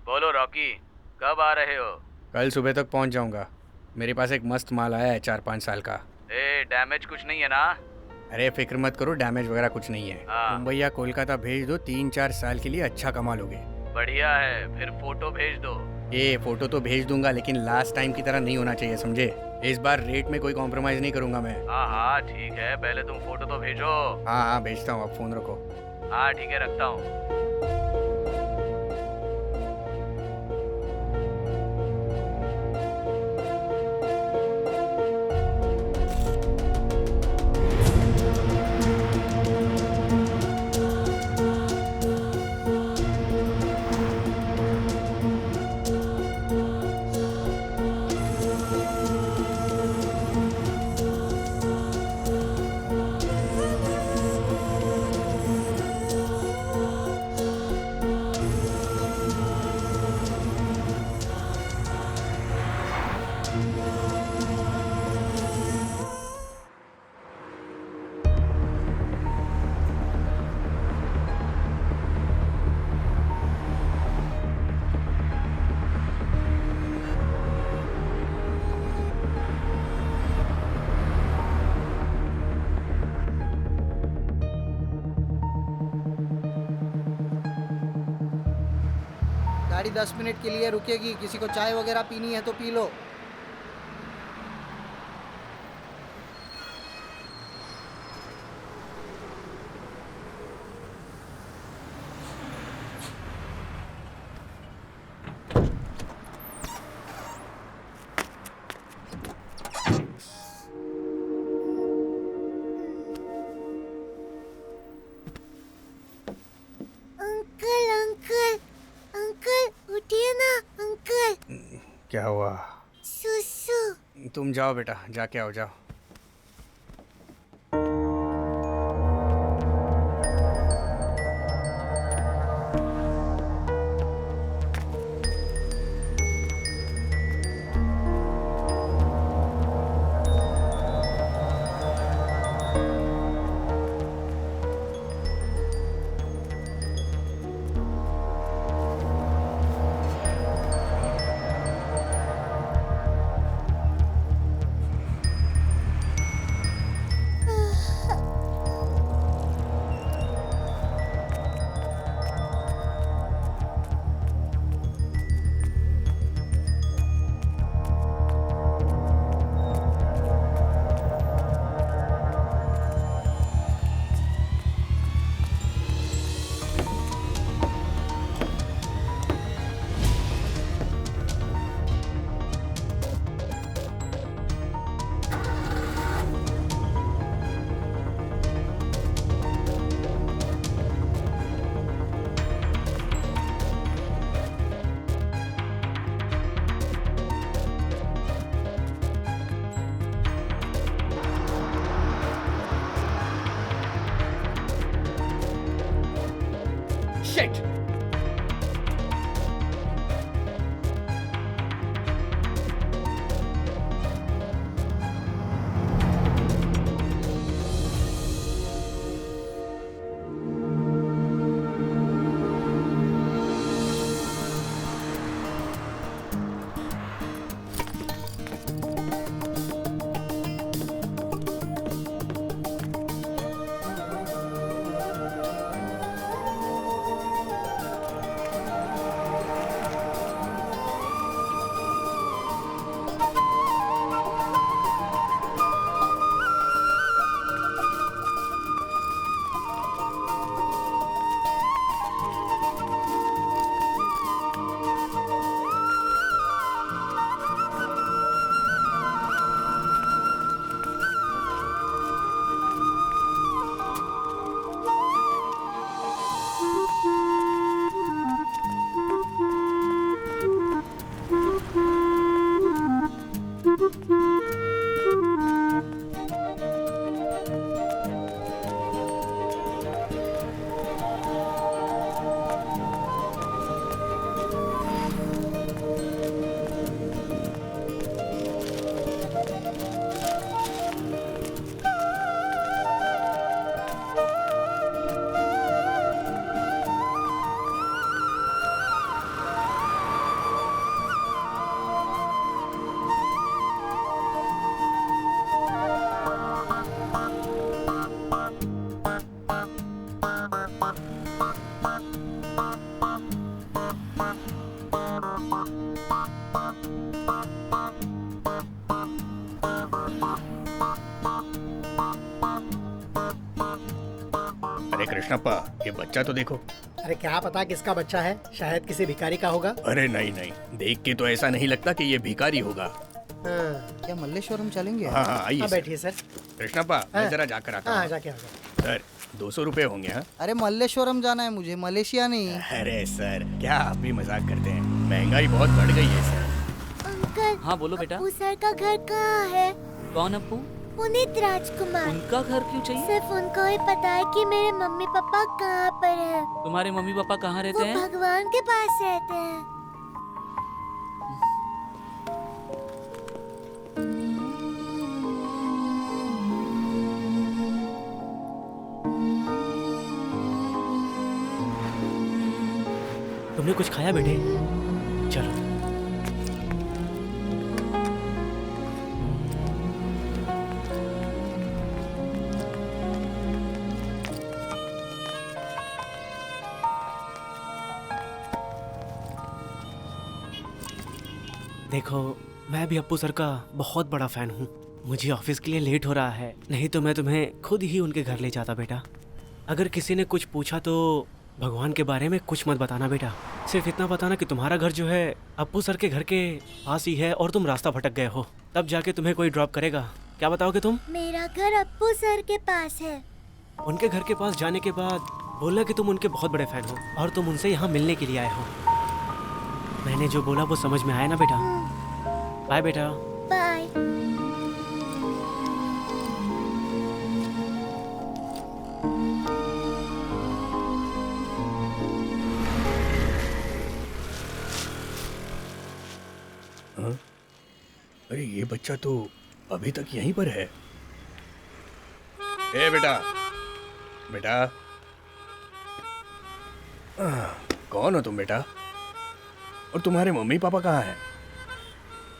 बोलो रॉकी, कब आ रहे हो? कल सुबह तक पहुंच जाऊंगा। मेरे पास एक मस्त माल आया है 4-5 साल का। डैमेज कुछ नहीं है ना? अरे फिक्र मत करो, डैमेज वगैरह कुछ नहीं है। मुंबई या कोलकाता भेज दो, 3-4 साल के लिए अच्छा कमा लोगे। बढ़िया है, फिर फोटो भेज दो। फोटो तो भेज दूंगा, लेकिन लास्ट टाइम की तरह नहीं होना चाहिए, समझे? इस बार रेट में कोई कॉम्प्रोमाइज नहीं करूंगा मैं। हाँ ठीक है, पहले तुम फोटो तो भेजो। हाँ भेजता हूँ, अब फोन रखो। हाँ ठीक है, रखता हूँ। गाड़ी 10 मिनट के लिए रुकेगी। किसी को चाय वगैरह पीनी है तो P low. Uncle uncle uncle उठिए ना अंकल। क्या हुआ? सुसु। तुम जाओ बेटा, जाके आओ, जाओ। Shit! अरे कृष्णप्पा, ये बच्चा तो देखो। अरे क्या पता किसका बच्चा है, शायद किसी भिखारी का होगा। अरे नहीं नहीं, देख के तो ऐसा नहीं लगता कि ये भिखारी होगा। हाँ। क्या मल्लेश्वरम चलेंगे? हाँ हाँ आइए। हाँ बैठिए सर। कृष्णप्पा, मैं जरा जाकर आता हाँ हूँ। जाके आओ। सर 200 रुपए होंगे। हाँ अरे मल्लेश्वरम जाना है मुझे, मलेशिया नहीं। अरे सर, क्या आप भी मजाक करते हैं? महंगाई बहुत बढ़ गई है सर। अंकल। हाँ बोलो बेटा। अप्पू सर का घर कहाँ है? कौन अप्पू? पुनीत राजकुमार। उनका घर क्यों चाहिए? सिर्फ उनको ही पता है कि मेरे मम्मी पापा कहाँ पर हैं। तुम्हारे मम्मी पापा कहाँ रहते वो हैं? भगवान के पास रहते हैं। तुमने कुछ खाया बेटे? चलो। देखो, मैं भी अप्पू सर का बहुत बड़ा फैन हूँ। मुझे ऑफिस के लिए लेट हो रहा है, नहीं तो मैं तुम्हें खुद ही उनके घर ले जाता बेटा। अगर किसी ने कुछ पूछा तो भगवान के बारे में कुछ मत बताना बेटा। सिर्फ इतना बताना कि तुम्हारा घर जो है अप्पू सर के घर के पास ही है और तुम रास्ता भटक गए हो, तब जाके तुम्हें कोई ड्रॉप करेगा। क्या बताओगे तुम? मेरा घर अप्पू सर के पास है। उनके घर के पास जाने के बाद बोलना कि तुम उनके बहुत बड़े फैन हो और तुम उनसे यहाँ मिलने के लिए आए हो। मैंने जो बोला वो समझ में आया ना बेटा? बाय बेटा। बाय। हाँ? अरे ये बच्चा तो अभी तक यहीं पर है। ए बेटा, बेटा, कौन हो तुम बेटा? और तुम्हारे मम्मी पापा कहाँ हैं?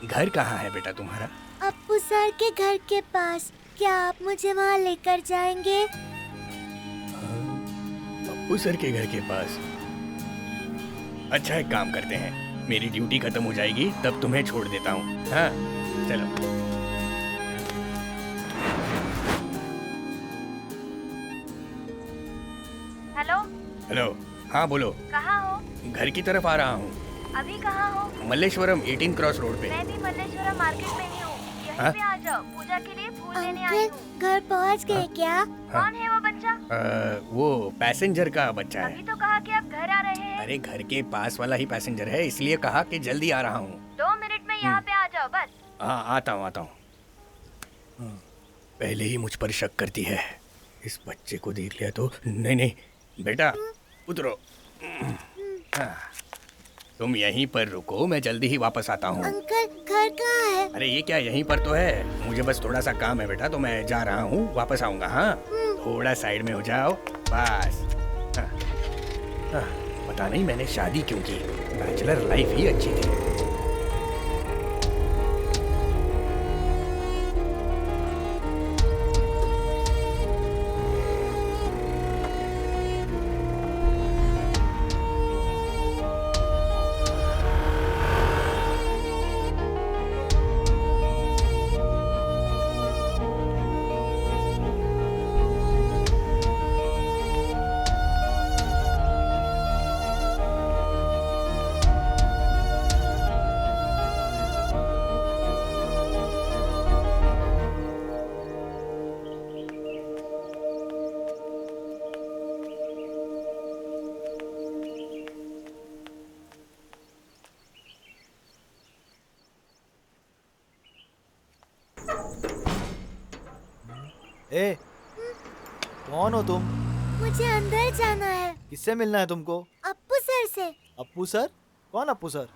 घर कहाँ है बेटा तुम्हारा? अप्पू सर के घर के पास। क्या आप मुझे वहाँ लेकर जाएंगे? अप्पू सर के घर के पास। अच्छा एक काम करते हैं, मेरी ड्यूटी खत्म हो जाएगी तब तुम्हें छोड़ देता हूँ। हाँ चलो। हेलो। हेलो, हाँ बोलो। कहाँ हो? घर की तरफ आ रहा हूँ। अभी कहाँ हो? मल्लेश्वरम 18 क्रॉस रोड पे। मैं भी मल्लेश्वरम मार्केट में ही हूँ। यहीं हाँ? पे आ जाओ, पूजा के लिए फूल लेने आई हूँ। घर पहुँच गए क्या? कौन है वो बच्चा? वो पैसेंजर का बच्चा है। अभी तो कहा कि आप घर आ रहे हैं। अरे घर के पास वाला ही पैसेंजर है, इसलिए कहा कि जल्दी आ रहा हूँ। 2 मिनट में यहाँ पे आ जाओ बस। हाँ आता हूँ। पहले ही मुझ पर शक करती है। इस बच्चे को देख लिया तो। नहीं बेटा उतरो। हाँ, तुम यहीं पर रुको, मैं जल्दी ही वापस आता हूँ। अंकल घर कहाँ है? अरे ये क्या, यहीं पर तो है। मुझे बस थोड़ा सा काम है बेटा, तो मैं जा रहा हूँ, वापस आऊँगा। हाँ थोड़ा साइड में हो जाओ बस। हाँ, पता नहीं मैंने शादी क्यों की, बैचलर लाइफ ही अच्छी थी। ए, कौन हो तुम? मुझे अंदर जाना है। किससे मिलना है तुमको? अप्पू सर से। अप्पू सर? कौन अप्पू सर?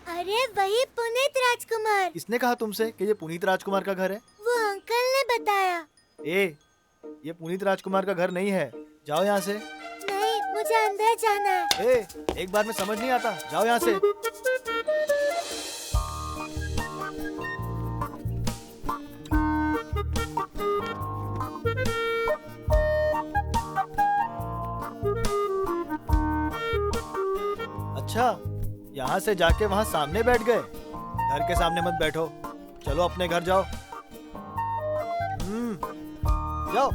अरे वही पुनीत राजकुमार। किसने कहा तुमसे कि ये पुनीत राजकुमार का घर है? वो अंकल ने बताया। ये पुनीत राजकुमार का घर नहीं है, जाओ यहाँ से। नहीं, मुझे अंदर जाना है। एक बार में समझ नहीं आता, जाओ यहाँ से। अच्छा, यहाँ से जाके वहाँ सामने बैठ गए। घर के सामने मत बैठो, चलो अपने घर जाओ। जाओ।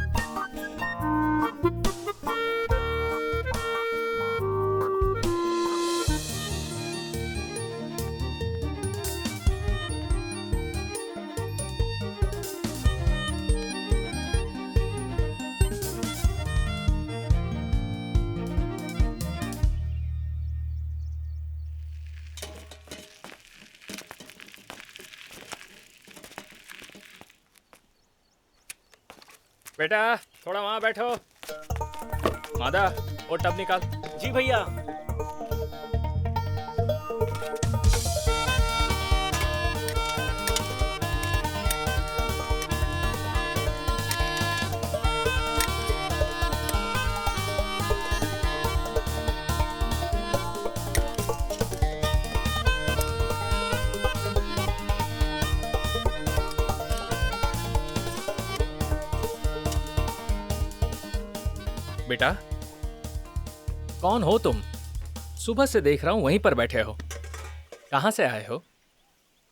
बेटा थोड़ा वहाँ बैठो। मादा वो टब निकाल। जी भैया। बेटा कौन हो तुम? सुबह से देख रहा हूं वहीं पर बैठे हो। कहां से आए हो?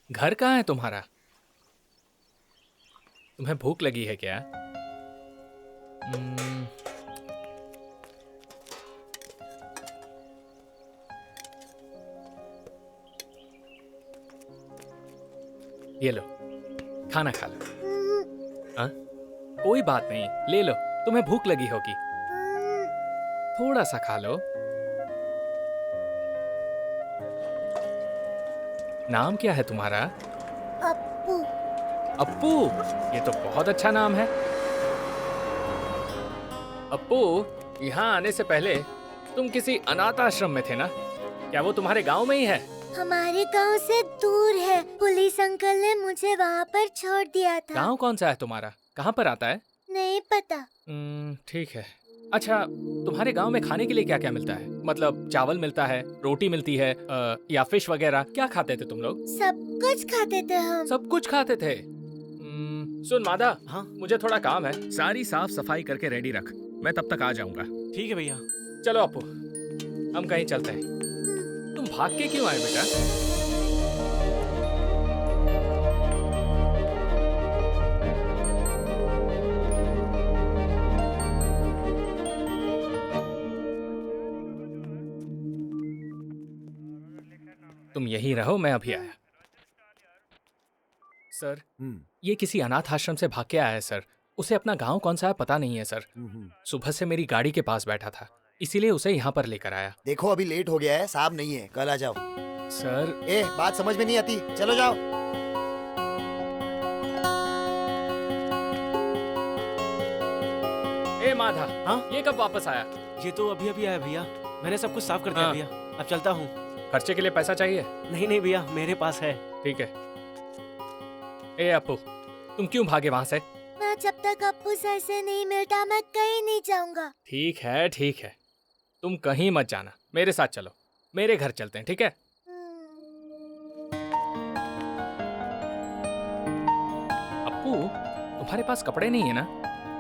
घर कहाँ है तुम्हारा? तुम्हें भूख लगी है क्या? ये लो खाना खा लो। हाँ? कोई बात नहीं, ले लो, तुम्हें भूख लगी होगी, थोड़ा सा खा लो। नाम क्या है तुम्हारा? अप्पू। अप्पू, ये तो बहुत अच्छा नाम है। अप्पू, यहाँ आने से पहले तुम किसी अनाथ आश्रम में थे ना? क्या वो तुम्हारे गांव में ही है? हमारे गांव से दूर है। पुलिस अंकल ने मुझे वहाँ पर छोड़ दिया था। गांव कौन सा है तुम्हारा? कहाँ पर आता है? नहीं पता। ठीक है। अच्छा, तुम्हारे गांव में खाने के लिए क्या क्या मिलता है? मतलब चावल मिलता है, रोटी मिलती है, या फिश वगैरह? क्या खाते थे तुम लोग? सब कुछ खाते थे हम। सब कुछ खाते थे। सुन मादा, हाँ मुझे थोड़ा काम है। सारी साफ सफाई करके रेडी रख, मैं तब तक आ जाऊंगा। ठीक है भैया। चलो अप्पू, हम कहीं चलते हैं। तुम भाग के क्यों आए बेटा? तुम यहीं रहो, मैं अभी आया। सर, ये किसी अनाथ आश्रम से भाग के आया है सर। उसे अपना गांव कौन सा है पता नहीं है सर। सुबह से मेरी गाड़ी के पास बैठा था, इसीलिए उसे यहाँ पर लेकर आया। देखो अभी लेट हो गया है, साहब नहीं है, कल आ जाओ। सर, बात समझ में नहीं आती, चलो जाओ। माधा, हाँ? ये कब वापस आया? ये तो अभी अभी आया भैया, मैंने सब कुछ साफ कर दिया भैया। अब चलता हूँ। खर्चे के लिए पैसा चाहिए? नहीं भैया, मेरे पास है। ठीक है। अप्पू, तुम क्यों भागे वहाँ से? मैं जब तक अप्पू सर से नहीं मिलता मैं कहीं नहीं जाऊंगा। ठीक है ठीक है, तुम कहीं मत जाना, मेरे साथ चलो, मेरे घर चलते हैं, ठीक है? अप्पू, तुम्हारे पास कपड़े नहीं है ना?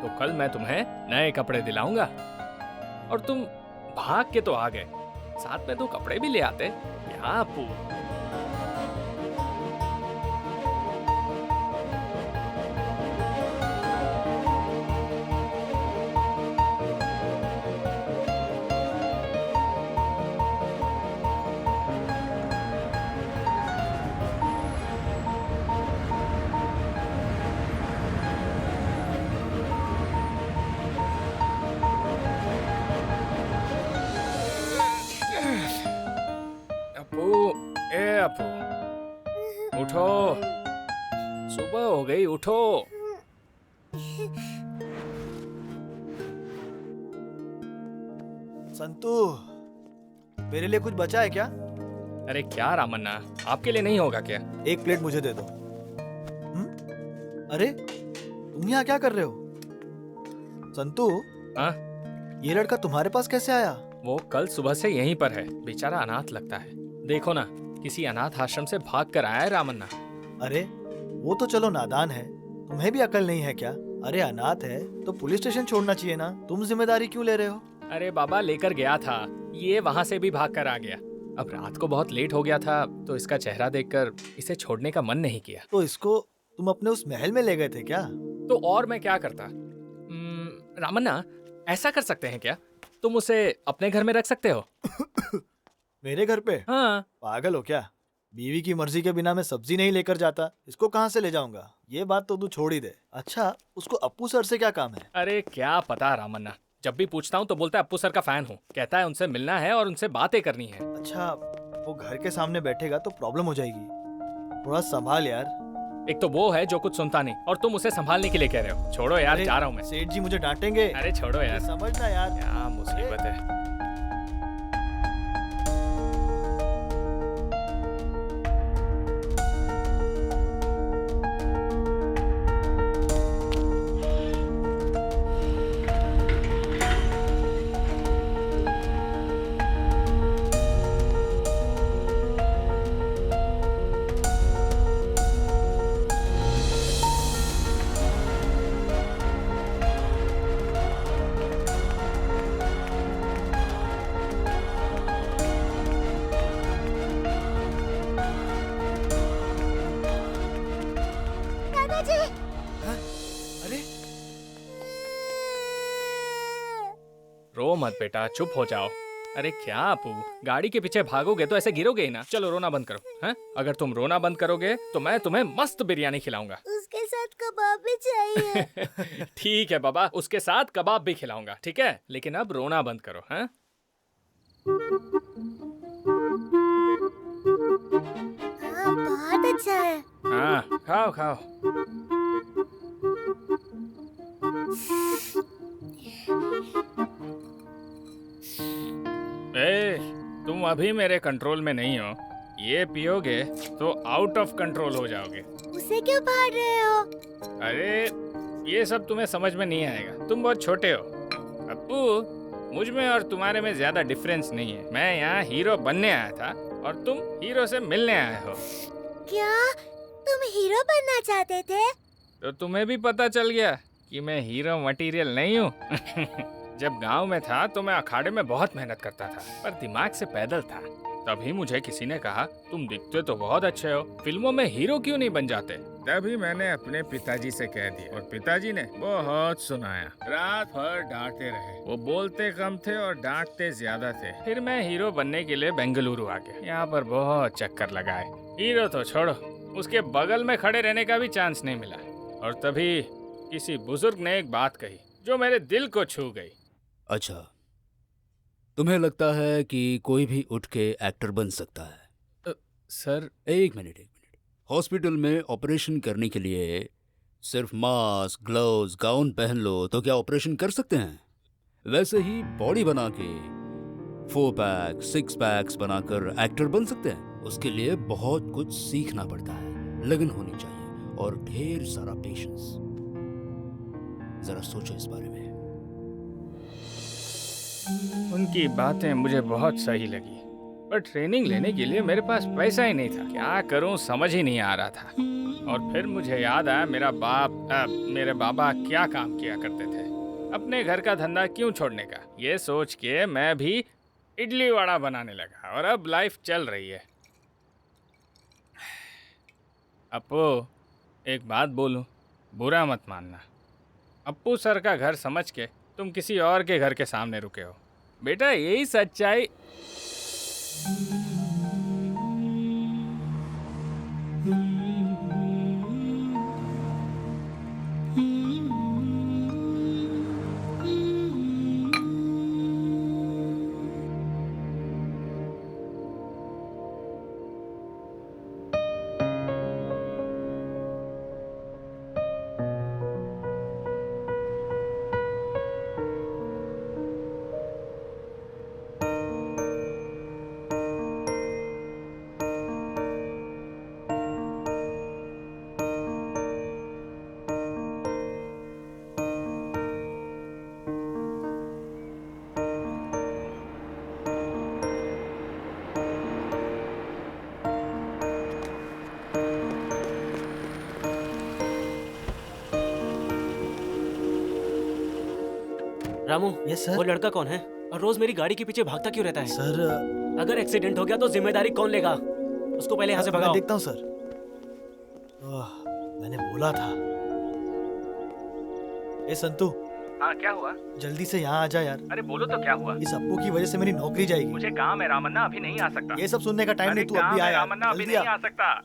तो कल मैं तुम्हें नए कपड़े दिलाऊंगा। और तुम भाग के तो आ गए, साथ में 2 कपड़े भी ले आते। क्या अप्पू? अप्पू, उठो, सुबह हो गई, उठो। संतू, मेरे लिए कुछ बचा है क्या? अरे क्या रामन्ना, आपके लिए नहीं होगा क्या? 1 प्लेट मुझे दे दो। अरे तुम यहाँ क्या कर रहे हो? संतू, ये लड़का तुम्हारे पास कैसे आया? वो कल सुबह से यहीं पर है, बेचारा अनाथ लगता है। देखो ना, किसी अनाथ आश्रम से भाग कर आया है रामन्ना। अरे वो तो चलो नादान है, तुम्हें भी अकल नहीं है क्या? अरे अनाथ है तो पुलिस स्टेशन छोड़ना चाहिए ना, तुम जिम्मेदारी क्यों ले रहे हो? अरे बाबा, लेकर गया था, ये वहाँ से भी भाग कर आ गया। अब रात को बहुत लेट हो गया था, तो इसका चेहरा देखकर इसे छोड़ने का मन नहीं किया। तो इसको तुम अपने उस महल में ले गए थे क्या? तो और मैं क्या करता? रामन्ना, ऐसा कर सकते हैं क्या? तुम उसे अपने घर में रख सकते हो। मेरे घर पे? हाँ। पागल हो क्या? बीवी की मर्जी के बिना मैं सब्जी नहीं लेकर जाता, इसको कहाँ से ले जाऊंगा? ये बात तो तू छोड़ ही दे। अच्छा, उसको अप्पू सर से क्या काम है? अरे क्या पता रामन्ना, जब भी पूछता हूँ तो बोलता है अप्पू सर का फैन हूँ, कहता है उनसे मिलना है और उनसे बातें करनी है। अच्छा, वो घर के सामने बैठेगा तो प्रॉब्लम हो जाएगी, थोड़ा संभाल यार। एक तो वो है जो कुछ सुनता नहीं, और तुम उसे संभालने के लिए कह रहे हो। छोड़ो यार, जा रहा हूँ मैं। सेठ जी मुझे डांटेंगे। अरे छोड़ो यार, समझना यार, क्या मुसीबत है। रो मत बेटा, चुप हो जाओ। अरे क्या अप्पू, गाड़ी के पीछे भागोगे तो ऐसे गिरोगे ही ना। चलो रोना बंद करो, हैं? अगर तुम रोना बंद करोगे तो मैं तुम्हें मस्त बिरयानी खिलाऊंगा। उसके साथ कबाब भी चाहिए। ठीक है बाबा, उसके साथ कबाब भी खिलाऊंगा, ठीक है? लेकिन अब रोना बंद करो, हैं? हाँ, बहुत अच्छा है। हाँ खाओ खाओ। ए, तुम अभी मेरे कंट्रोल में नहीं हो। ये पियोगे तो आउट ऑफ कंट्रोल हो जाओगे। उसे क्यों फाड़ रहे हो? अरे ये सब तुम्हें समझ में नहीं आएगा, तुम बहुत छोटे हो। अप्पू, मुझ में और तुम्हारे में ज्यादा डिफरेंस नहीं है। मैं यहाँ हीरो बनने आया था और तुम हीरो से मिलने आए हो। क्या तुम हीरो बनना चाहते थे? तो तुम्हें भी पता चल गया कि मैं हीरो मटेरियल नहीं हूँ। जब गांव में था तो मैं अखाड़े में बहुत मेहनत करता था, पर दिमाग से पैदल था। तभी मुझे किसी ने कहा, तुम दिखते तो बहुत अच्छे हो, फिल्मों में हीरो क्यों नहीं बन जाते? तभी मैंने अपने पिताजी से कह दिया और पिताजी ने बहुत सुनाया। रात भर डांटते रहे। वो बोलते कम थे और डांटते ज्यादा थे। फिर मैं हीरो बनने के लिए बेंगलुरु आ गया। यहाँ पर बहुत चक्कर लगाए। हीरो तो छोड़ो, उसके बगल में खड़े रहने का भी चांस नहीं मिला। और तभी किसी बुजुर्ग ने एक बात कही जो मेरे दिल को छू गई। अच्छा, तुम्हें लगता है कि कोई भी उठ के एक्टर बन सकता है? सर एक मिनट। हॉस्पिटल में ऑपरेशन करने के लिए सिर्फ मास्क, ग्लव्स, गाउन पहन लो तो क्या ऑपरेशन कर सकते हैं? वैसे ही बॉडी बना के 4 पैक 6 पैक्स बनाकर एक्टर बन सकते हैं। उसके लिए बहुत कुछ सीखना पड़ता है, लगन होनी चाहिए और ढेर सारा पेशेंस। जरा सोचो इस बारे में। उनकी बातें मुझे बहुत सही लगी, पर ट्रेनिंग लेने के लिए मेरे पास पैसा ही नहीं था। क्या करूं समझ ही नहीं आ रहा था। और फिर मुझे याद आया मेरे बाबा क्या काम किया करते थे। अपने घर का धंधा क्यों छोड़ने का, ये सोच के मैं भी इडली वड़ा बनाने लगा और अब लाइफ चल रही है। अप्पू, एक बात बोलूं, बुरा मत मानना। अप्पू सर का घर समझ के तुम किसी और के घर के सामने रुके हो। बेटा यही सच्चाई। Ramu, yes sir. वो लड़का कौन है और रोज मेरी गाड़ी के पीछे भागता क्यों रहता है? सर अगर एक्सीडेंट हो गया तो जिम्मेदारी कौन लेगा? उसको पहले यहाँ से भगाओ। मैं देखता हूँ सर। मैंने बोला था। ए संतू। हाँ क्या हुआ? जल्दी से यहाँ आ जा यार। अरे बोलो तो क्या हुआ? इस अप्पू की वजह से मेरी नौकरी जाएगी। मुझे काम है रामन्ना, अभी नहीं आ सकता। ये सब सुनने का टाइम नहीं, तू अभी आया। रामन्ना, अभी नहीं आ सकता।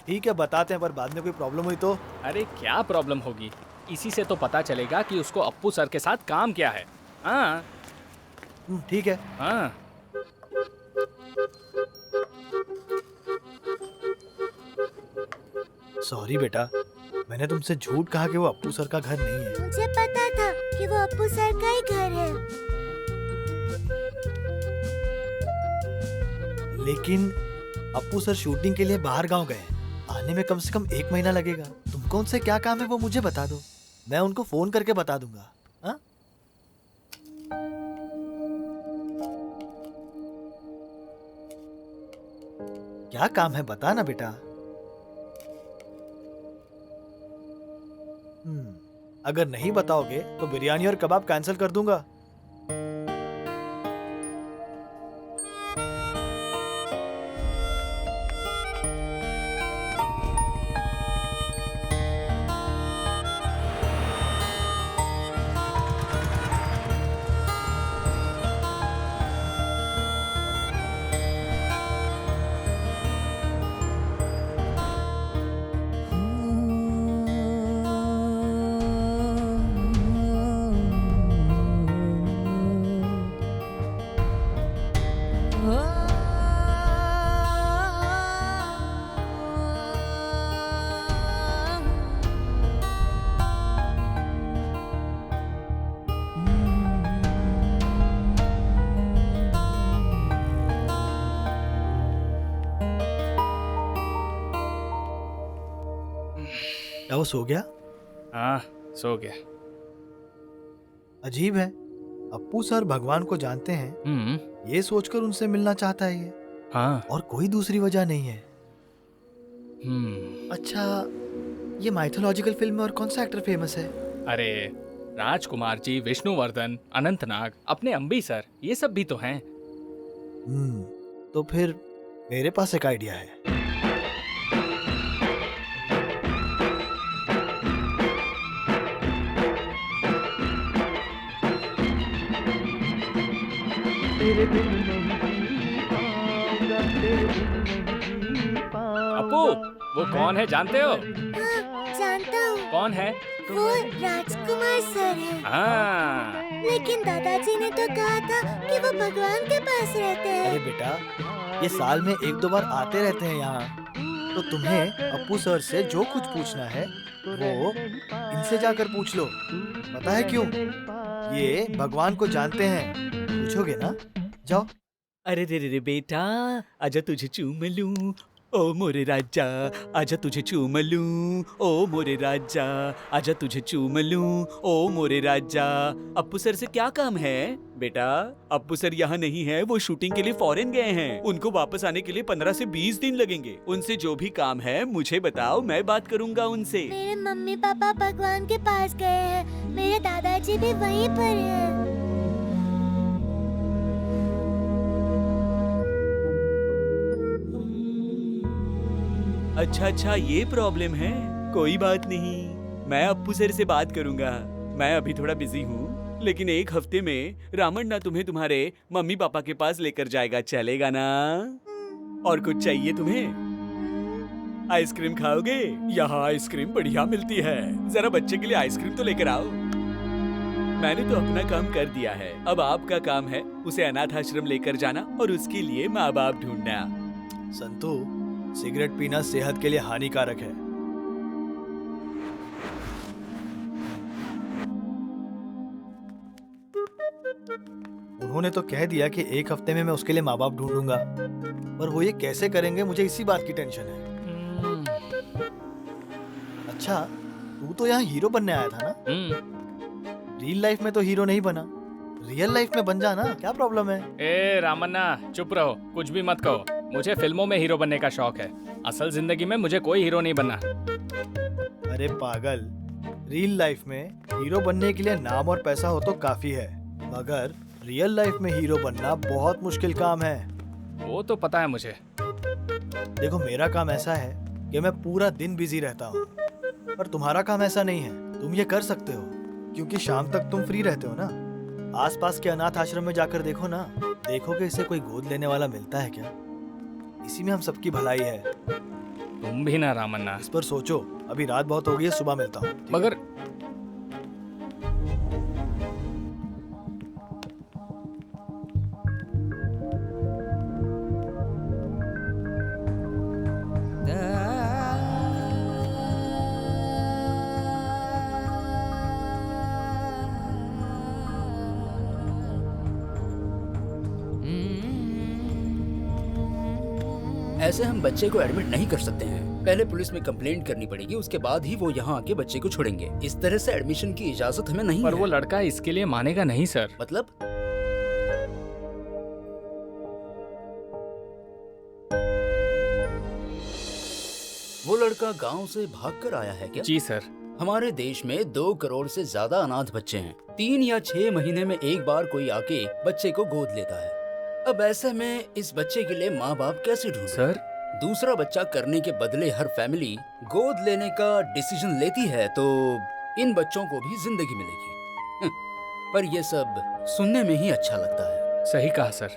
ठीक है बताते हैं, पर बाद में कोई प्रॉब्लम हुई तो? अरे क्या प्रॉब्लम होगी, इसी से तो पता चलेगा कि उसको अप्पू सर के साथ काम क्या है। हाँ ठीक है। हाँ सॉरी बेटा, मैंने तुमसे झूठ कहा कि वो अप्पू सर का घर नहीं है। मुझे पता था कि वो अप्पू सर का ही घर है। लेकिन अप्पू सर शूटिंग के लिए बाहर गांव गए, आने में कम से कम 1 महीना लगेगा। तुमको उनसे क्या काम है वो मुझे बता दो, मैं उनको फोन करके बता दूंगा। हाँ? क्या काम है बता ना बेटा। अगर नहीं बताओगे तो बिरयानी और कबाब कैंसिल कर दूंगा। क्या वो सो गया? हाँ, सो गया। अजीब है, अप्पू सर भगवान को जानते हैं, ये सोचकर उनसे मिलना चाहता है ये। हाँ। और कोई दूसरी वजह नहीं है। अच्छा, ये माइथोलॉजिकल फिल्म में और कौन सा एक्टर फेमस है? अरे राजकुमार जी, विष्णुवर्धन, अनंतनाग, अपने अंबी सर, ये सब भी तो हैं। तो फिर मेरे पास एक आइडिया है। अपू, वो कौन है जानते हो? जानता हूँ। कौन है? वो राजकुमार सर है। हाँ। लेकिन दादाजी ने तो कहा था कि वो भगवान के पास रहते हैं। अरे बेटा, ये साल में 1-2 बार आते रहते हैं यहाँ। तो तुम्हें अप्पू सर से जो कुछ पूछना है वो इनसे जाकर पूछ लो। पता है क्यों? ये भगवान को जानते हैं। पूछोगे ना? जाओ। अरे रे रे रे बेटा, आजा तुझे चूम लूं, ओ मोरे राजा, आजा तुझे चूम लूं, ओ मोरे राजा, आजा तुझे चूम लूं, ओ मोरे राजा। अप्पू सर से क्या काम है बेटा? अप्पू सर यहाँ नहीं है, वो शूटिंग के लिए फॉरेन गए हैं। उनको वापस आने के लिए 15 से 20 दिन लगेंगे। उनसे जो भी काम है मुझे बताओ, मैं बात करूँगा उनसे। मेरे मम्मी पापा भगवान के पास गए हैं। मेरे दादाजी भी वहीं पर हैं। अच्छा, ये प्रॉब्लम है। कोई बात नहीं, मैं अप्पू सर से बात करूंगा। मैं अभी थोड़ा बिजी हूँ, लेकिन 1 हफ्ते में रामन ना तुम्हें तुम्हारे मम्मी पापा के पास लेकर जाएगा। चलेगा ना? और कुछ चाहिए तुम्हें? आइसक्रीम खाओगे? यहाँ आइसक्रीम बढ़िया मिलती है। जरा बच्चे के लिए आइसक्रीम तो लेकर आओ। मैंने तो अपना काम कर दिया है, अब आपका काम है उसे अनाथ आश्रम लेकर जाना और उसके लिए माँ बाप ढूंढना। संतू, सिगरेट पीना सेहत के लिए हानिकारक है। उन्होंने तो कह दिया कि 1 हफ्ते में मैं उसके लिए माँ बाप ढूंढूंगा, पर वो ये कैसे करेंगे, मुझे इसी बात की टेंशन है। अच्छा, तू तो यहाँ हीरो बनने आया था ना? रियल लाइफ में तो हीरो नहीं बना, रियल लाइफ में बन जाना, क्या प्रॉब्लम है? ए रामन्ना, चुप रहो, कुछ भी मत कहो। मुझे फिल्मों में हीरो बनने का शौक है, असल जिंदगी में मुझे कोई हीरो नहीं बनना। अरे पागल, रियल लाइफ में हीरो बनने के लिए नाम और पैसा हो तो काफी है, मगर रियल लाइफ में हीरो बनना बहुत मुश्किल काम है। वो तो पता है मुझे। देखो, मेरा काम ऐसा है कि मैं पूरा दिन बिजी रहता हूँ, पर तुम्हारा काम ऐसा नहीं है। तुम ये कर सकते हो क्योंकि शाम तक तुम फ्री रहते हो ना। आसपास के अनाथ आश्रम में जाकर देखो ना, देखोगे इसे कोई गोद लेने वाला मिलता है क्या? इसी में हम सबकी भलाई है। तुम भी ना रामन्ना। इस पर सोचो। अभी रात बहुत हो गई है, सुबह मिलता हूँ। मगर ऐसे हम बच्चे को एडमिट नहीं कर सकते हैं। पहले पुलिस में कंप्लेंट करनी पड़ेगी, उसके बाद ही वो यहाँ आके बच्चे को छोड़ेंगे। इस तरह से एडमिशन की इजाजत हमें नहीं पर है। वो लड़का इसके लिए मानेगा नहीं सर। मतलब? वो लड़का गांव से भागकर आया है क्या? जी सर। हमारे देश में 2 करोड़ से ज्यादा अनाथ बच्चे हैं। 3 या 6 महीने में एक बार कोई आके बच्चे को गोद लेता है। अब ऐसे में इस बच्चे के लिए माँ बाप कैसे ढूंढें? सर, दूसरा बच्चा करने के बदले हर फैमिली गोद लेने का डिसीजन लेती है, तो इन बच्चों को भी जिंदगी मिलेगी। पर ये सब सुनने में ही अच्छा लगता है। सही कहा सर।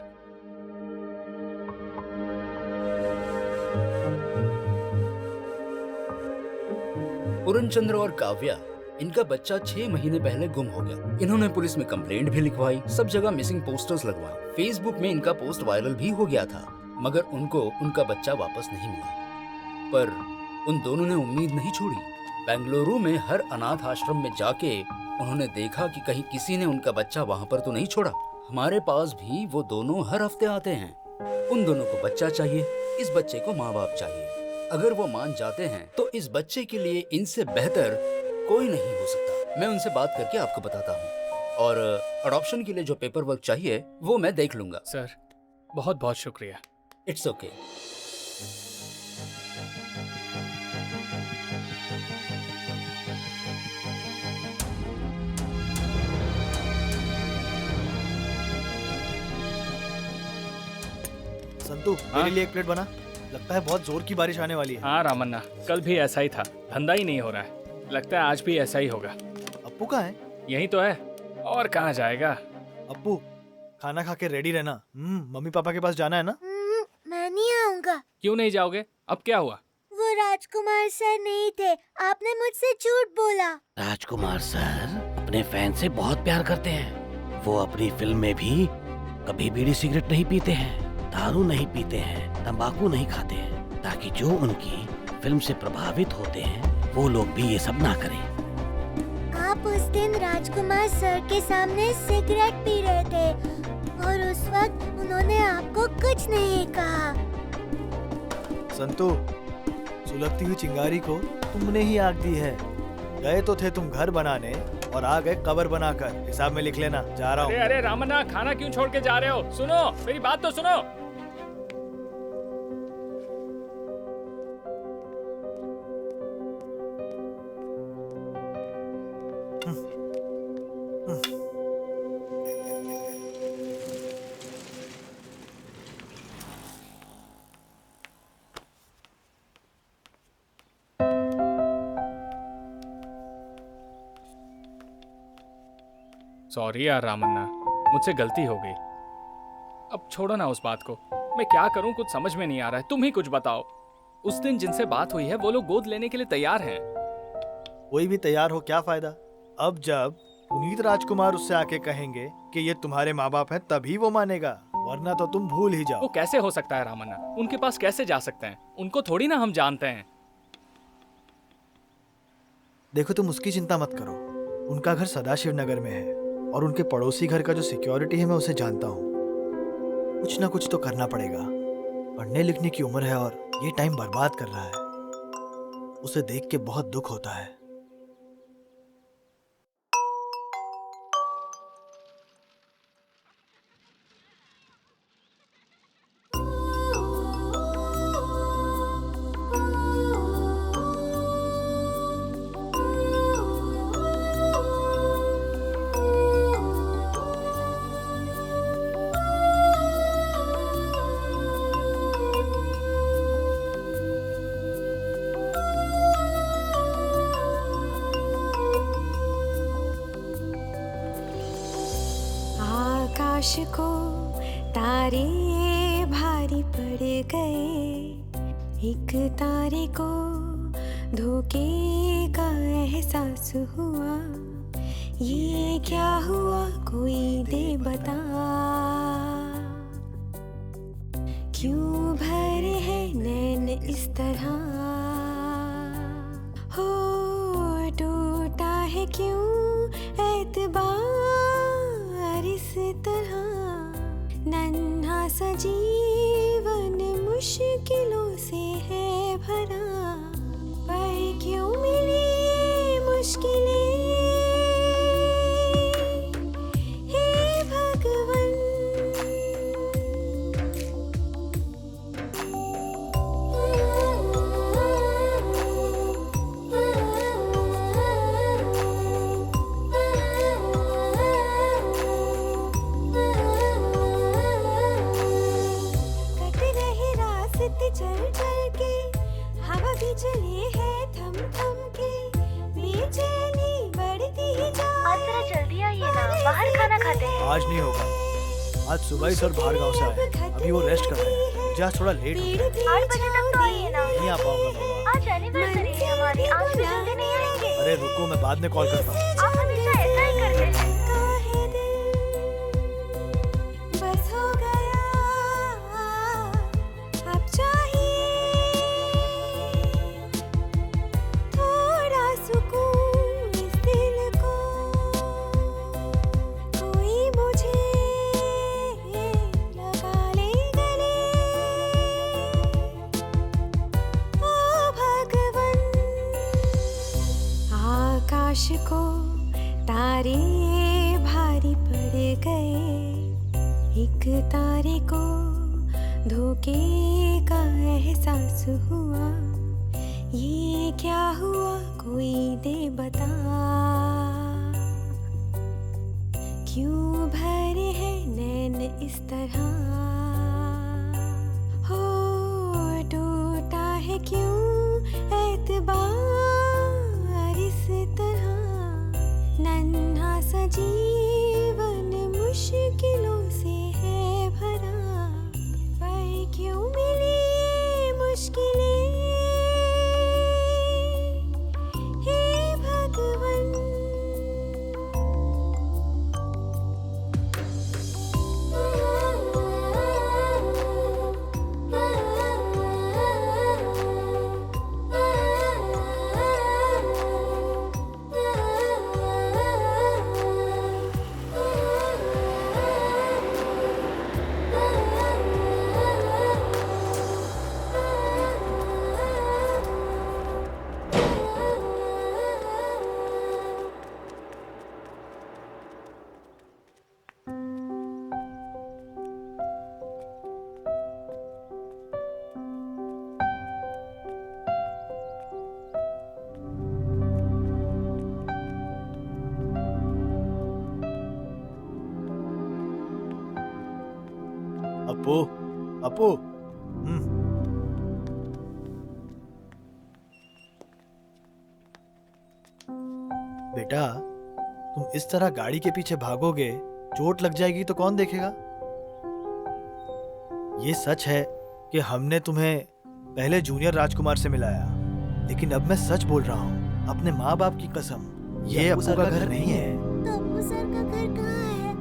पूरनचंद्र और काव्या, इनका बच्चा 6 महीने पहले गुम हो गया। इन्होंने पुलिस में कंप्लेंट भी लिखवाई, सब जगह मिसिंग पोस्टर्स लगवाए, फेसबुक में इनका पोस्ट वायरल भी हो गया था, मगर उनको उनका बच्चा वापस नहीं मिला। पर उन दोनों ने उम्मीद नहीं छोड़ी। बेंगलुरु में हर अनाथ आश्रम में जाके उन्होंने देखा कि कहीं किसी ने उनका बच्चा वहाँ पर तो नहीं छोड़ा। हमारे पास भी वो दोनों हर हफ्ते आते हैं। उन दोनों को बच्चा चाहिए, इस बच्चे को माँ बाप चाहिए। अगर वो मान जाते हैं तो इस बच्चे के लिए इनसे बेहतर कोई नहीं हो सकता। मैं उनसे बात करके आपको बताता हूँ और अडॉप्शन के लिए जो पेपर वर्क चाहिए वो मैं देख लूंगा। सर बहुत बहुत शुक्रिया। It's okay. संतू मेरे लिए एक प्लेट बना। लगता है बहुत जोर की बारिश आने वाली है। हाँ रामन्ना, कल भी ऐसा ही था, धंधा ही नहीं हो रहा है। लगता है आज भी ऐसा ही होगा। अप्पू कहाँ है? यही तो है, और कहाँ जाएगा। अप्पू खाना खा के रेडी रहना। मम्मी पापा के पास जाना है ना? मैं नहीं आऊँगा। क्यों नहीं जाओगे? अब क्या हुआ? वो राजकुमार सर नहीं थे, आपने मुझसे झूठ बोला। राजकुमार सर अपने फैन से बहुत प्यार करते हैं। वो अपनी फिल्म में भी कभी बीड़ी सिगरेट नहीं पीते हैं, दारू नहीं पीते हैं, तंबाकू नहीं खाते हैं, ताकि जो उनकी फिल्म से प्रभावित होते हैं वो लोग भी ये सब ना करें। आप उस दिन राजकुमार सर के सामने सिगरेट पी रहे थे और उस वक्त उन्होंने आपको कुछ नहीं कहा। संतू, सुलगती हुई चिंगारी को तुमने ही आग दी है। गए तो थे तुम घर बनाने और आ गए कब्र बनाकर। हिसाब में लिख लेना। जा रहा हूँ। अरे रामन्ना, खाना क्यों छोड़ के जा रहे हो? सुनो, मेरी बात तो सुनो। सॉरी यार रामन्ना, मुझसे गलती हो गई। अब छोड़ो ना उस बात को। मैं क्या करूं, कुछ समझ में नहीं आ रहा है। तुम ही कुछ बताओ। उस दिन जिनसे बात हुई है वो लोग गोद लेने के लिए तैयार हैं। कोई भी तैयार हो क्या फायदा? अब जब पुनीत राजकुमार उससे आके कहेंगे कि ये तुम्हारे माँ बाप हैं, तभी वो मानेगा, वरना तो तुम भूल ही जाओ। वो कैसे हो सकता है रामन्ना? उनके पास कैसे जा सकते हैं? उनको थोड़ी ना हम जानते हैं। देखो तुम उसकी चिंता मत करो। उनका घर सदाशिव नगर में है और उनके पड़ोसी घर का जो सिक्योरिटी है मैं उसे जानता हूँ। कुछ ना कुछ तो करना पड़ेगा। पढ़ने लिखने की उम्र है और ये टाइम बर्बाद कर रहा है। उसे देख के बहुत दुख होता है। आकाश को तारे भारी पड़ गए, एक तारे को धोखे का एहसास हुआ। ये क्या हुआ कोई दे बता, क्यों भरे है नैन इस तरह, हो टूटा है क्यों एतबार इस तरह, नन्हा सा जीवन मुश्किलों से है भरा, पर क्यों मिली ये मुश्किलें, हे भगवन। चल चल के हवा भी चले है थम थम के, बेचैनी बढ़ती जाए। आज जरा जल्दी आइए ना, बाहर खाना खाते हैं। आज नहीं होगा, आज सुबह ही सर बाहर गांव से आए, अभी वो रेस्ट कर रहे हैं। मुझे आज थोड़ा लेट हो गया। 8 बजे तक तो आइए ना। नहीं आ पाऊंगा बाबा। आज एनिवर्सरी है हमारी, आज भी जल्दी नहीं आएंगे। अरे रुको, मैं बाद में कॉल करता हूँ। आप हमेशा ऐसा ही करते हैं। बस हो गया अब चाहिए थोड़ा सुकून इस दिल को, कोई मुझे लगा ले गले, ओ एहसास हुआ, ये क्या हुआ कोई दे बता। क्यों भरे हैं नैन इस तरह, हो टूटा है क्यों एतबार इस तरह। नन्हा सा जीवन मुश्किलों से है भरा, पर क्यों मिली ये मुश्किलें, हे भगवन। अपू, अपू। बेटा, तुम इस तरह गाड़ी के पीछे भागोगे, चोट लग जाएगी तो कौन देखेगा? ये सच है कि हमने तुम्हें पहले जूनियर राजकुमार से मिलाया, लेकिन अब मैं सच बोल रहा हूँ, अपने माँ बाप की कसम, ये अप्पू का घर नहीं है। तो अप्पू सर का घर कहाँ है?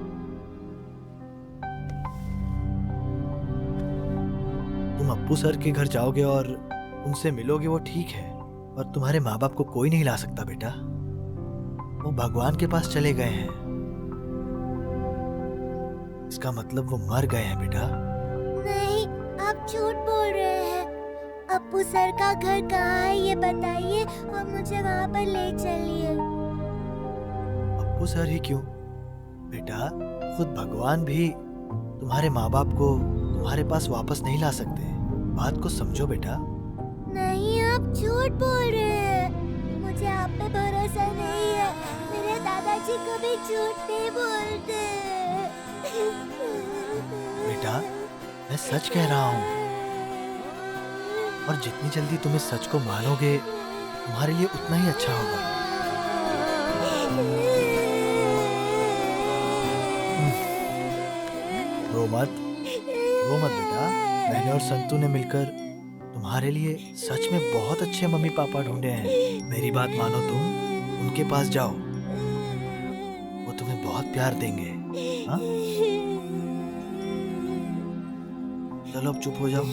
तुम अप्पू सर के घर जाओगे और उनसे मिलोगे, वो ठीक है, पर तुम्हारे माँ बाप को कोई नहीं ला सकता बेटा। वो भगवान के पास चले गए हैं, इसका मतलब वो मर गए हैं बेटा। नहीं, आप झूठ बोल रहे हैं। अप्पू सर का घर कहाँ है ये बताइए और मुझे वहाँ पर ले चलिए। अप्पू सर ही क्यों बेटा, खुद भगवान भी तुम्हारे माँ बाप को तुम्हारे पास वापस नहीं ला सकते। बात को समझो बेटा। नहीं, आप झूठ बोल रहे हैं। मुझे आप पे भरोसा नहीं है। मेरे दादाजी कभी झूठ नहीं बोलते। बेटा, मैं सच कह रहा हूँ, और जितनी जल्दी तुम इस सच को मानोगे, तुम्हारे लिए उतना ही अच्छा होगा। रो मत बेटा। मैंने और संतू ने मिलकर तुम्हारे लिए सच में बहुत अच्छे मम्मी पापा ढूंढे हैं। मेरी बात मानो, तुम उनके पास जाओ, वो तुम्हें बहुत प्यार देंगे। हाँ? चलो अब चुप हो जाओ।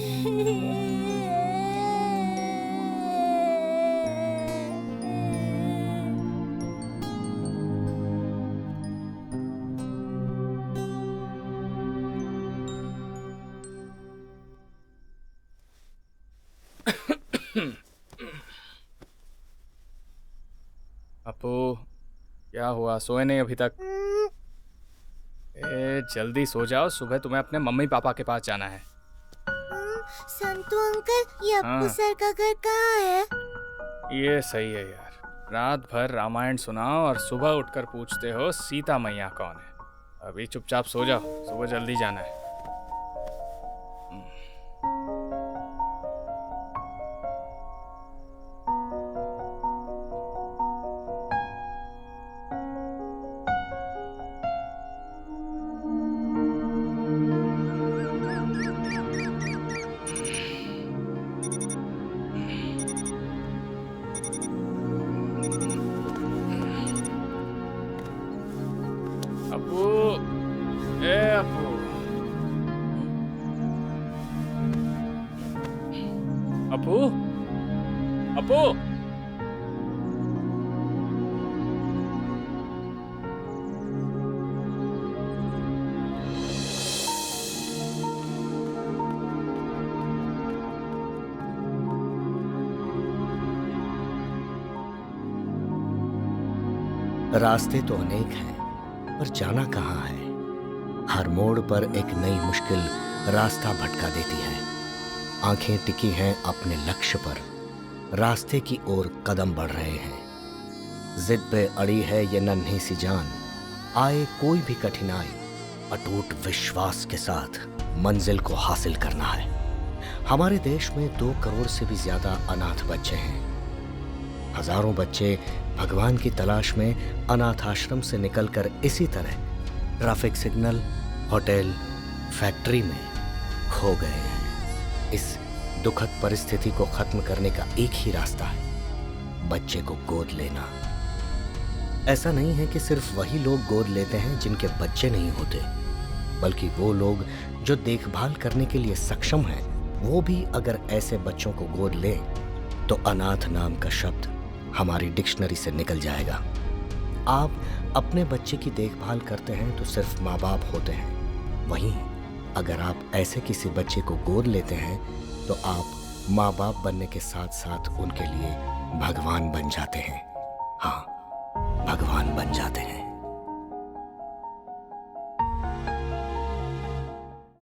अपू, क्या हुआ? सोए नहीं अभी तक? जल्दी सो जाओ, सुबह तुम्हें अपने मम्मी पापा के पास जाना है। संतू अंकल, ये अप्पू सर का घर कहाँ है? ये सही है यार, रात भर रामायण सुनाओ और सुबह उठकर पूछते हो सीता मैया कौन है। अभी चुपचाप सो जाओ, सुबह जल्दी जाना है। अपू, अपू, रास्ते तो अनेक हैं, पर जाना कहाँ है? हर मोड़ पर एक नई मुश्किल रास्ता भटका देती है। आंखें टिकी हैं अपने लक्ष्य पर, रास्ते की ओर कदम बढ़ रहे हैं। जिद पे अड़ी है ये नन्ही सी जान, आए कोई भी कठिनाई, अटूट विश्वास के साथ मंजिल को हासिल करना है। हमारे देश में 2 करोड़ से भी ज्यादा अनाथ बच्चे हैं। हजारों बच्चे भगवान की तलाश में अनाथ आश्रम से निकलकर इसी तरह ट्रैफिक सिग्नल, होटल, फैक्ट्री में खो गए हैं। इस दुखद परिस्थिति को खत्म करने का एक ही रास्ता है, बच्चे को गोद लेना। ऐसा नहीं है कि सिर्फ वही लोग गोद लेते हैं जिनके बच्चे नहीं होते, बल्कि वो लोग जो देखभाल करने के लिए सक्षम हैं, वो भी अगर ऐसे बच्चों को गोद लें तो अनाथ नाम का शब्द हमारी डिक्शनरी से निकल जाएगा। आप अपने बच्चे की देखभाल करते हैं तो सिर्फ माँ बाप होते हैं, वहीं अगर आप ऐसे किसी बच्चे को गोद लेते हैं तो आप माँ बाप बनने के साथ साथ उनके लिए भगवान बन जाते हैं।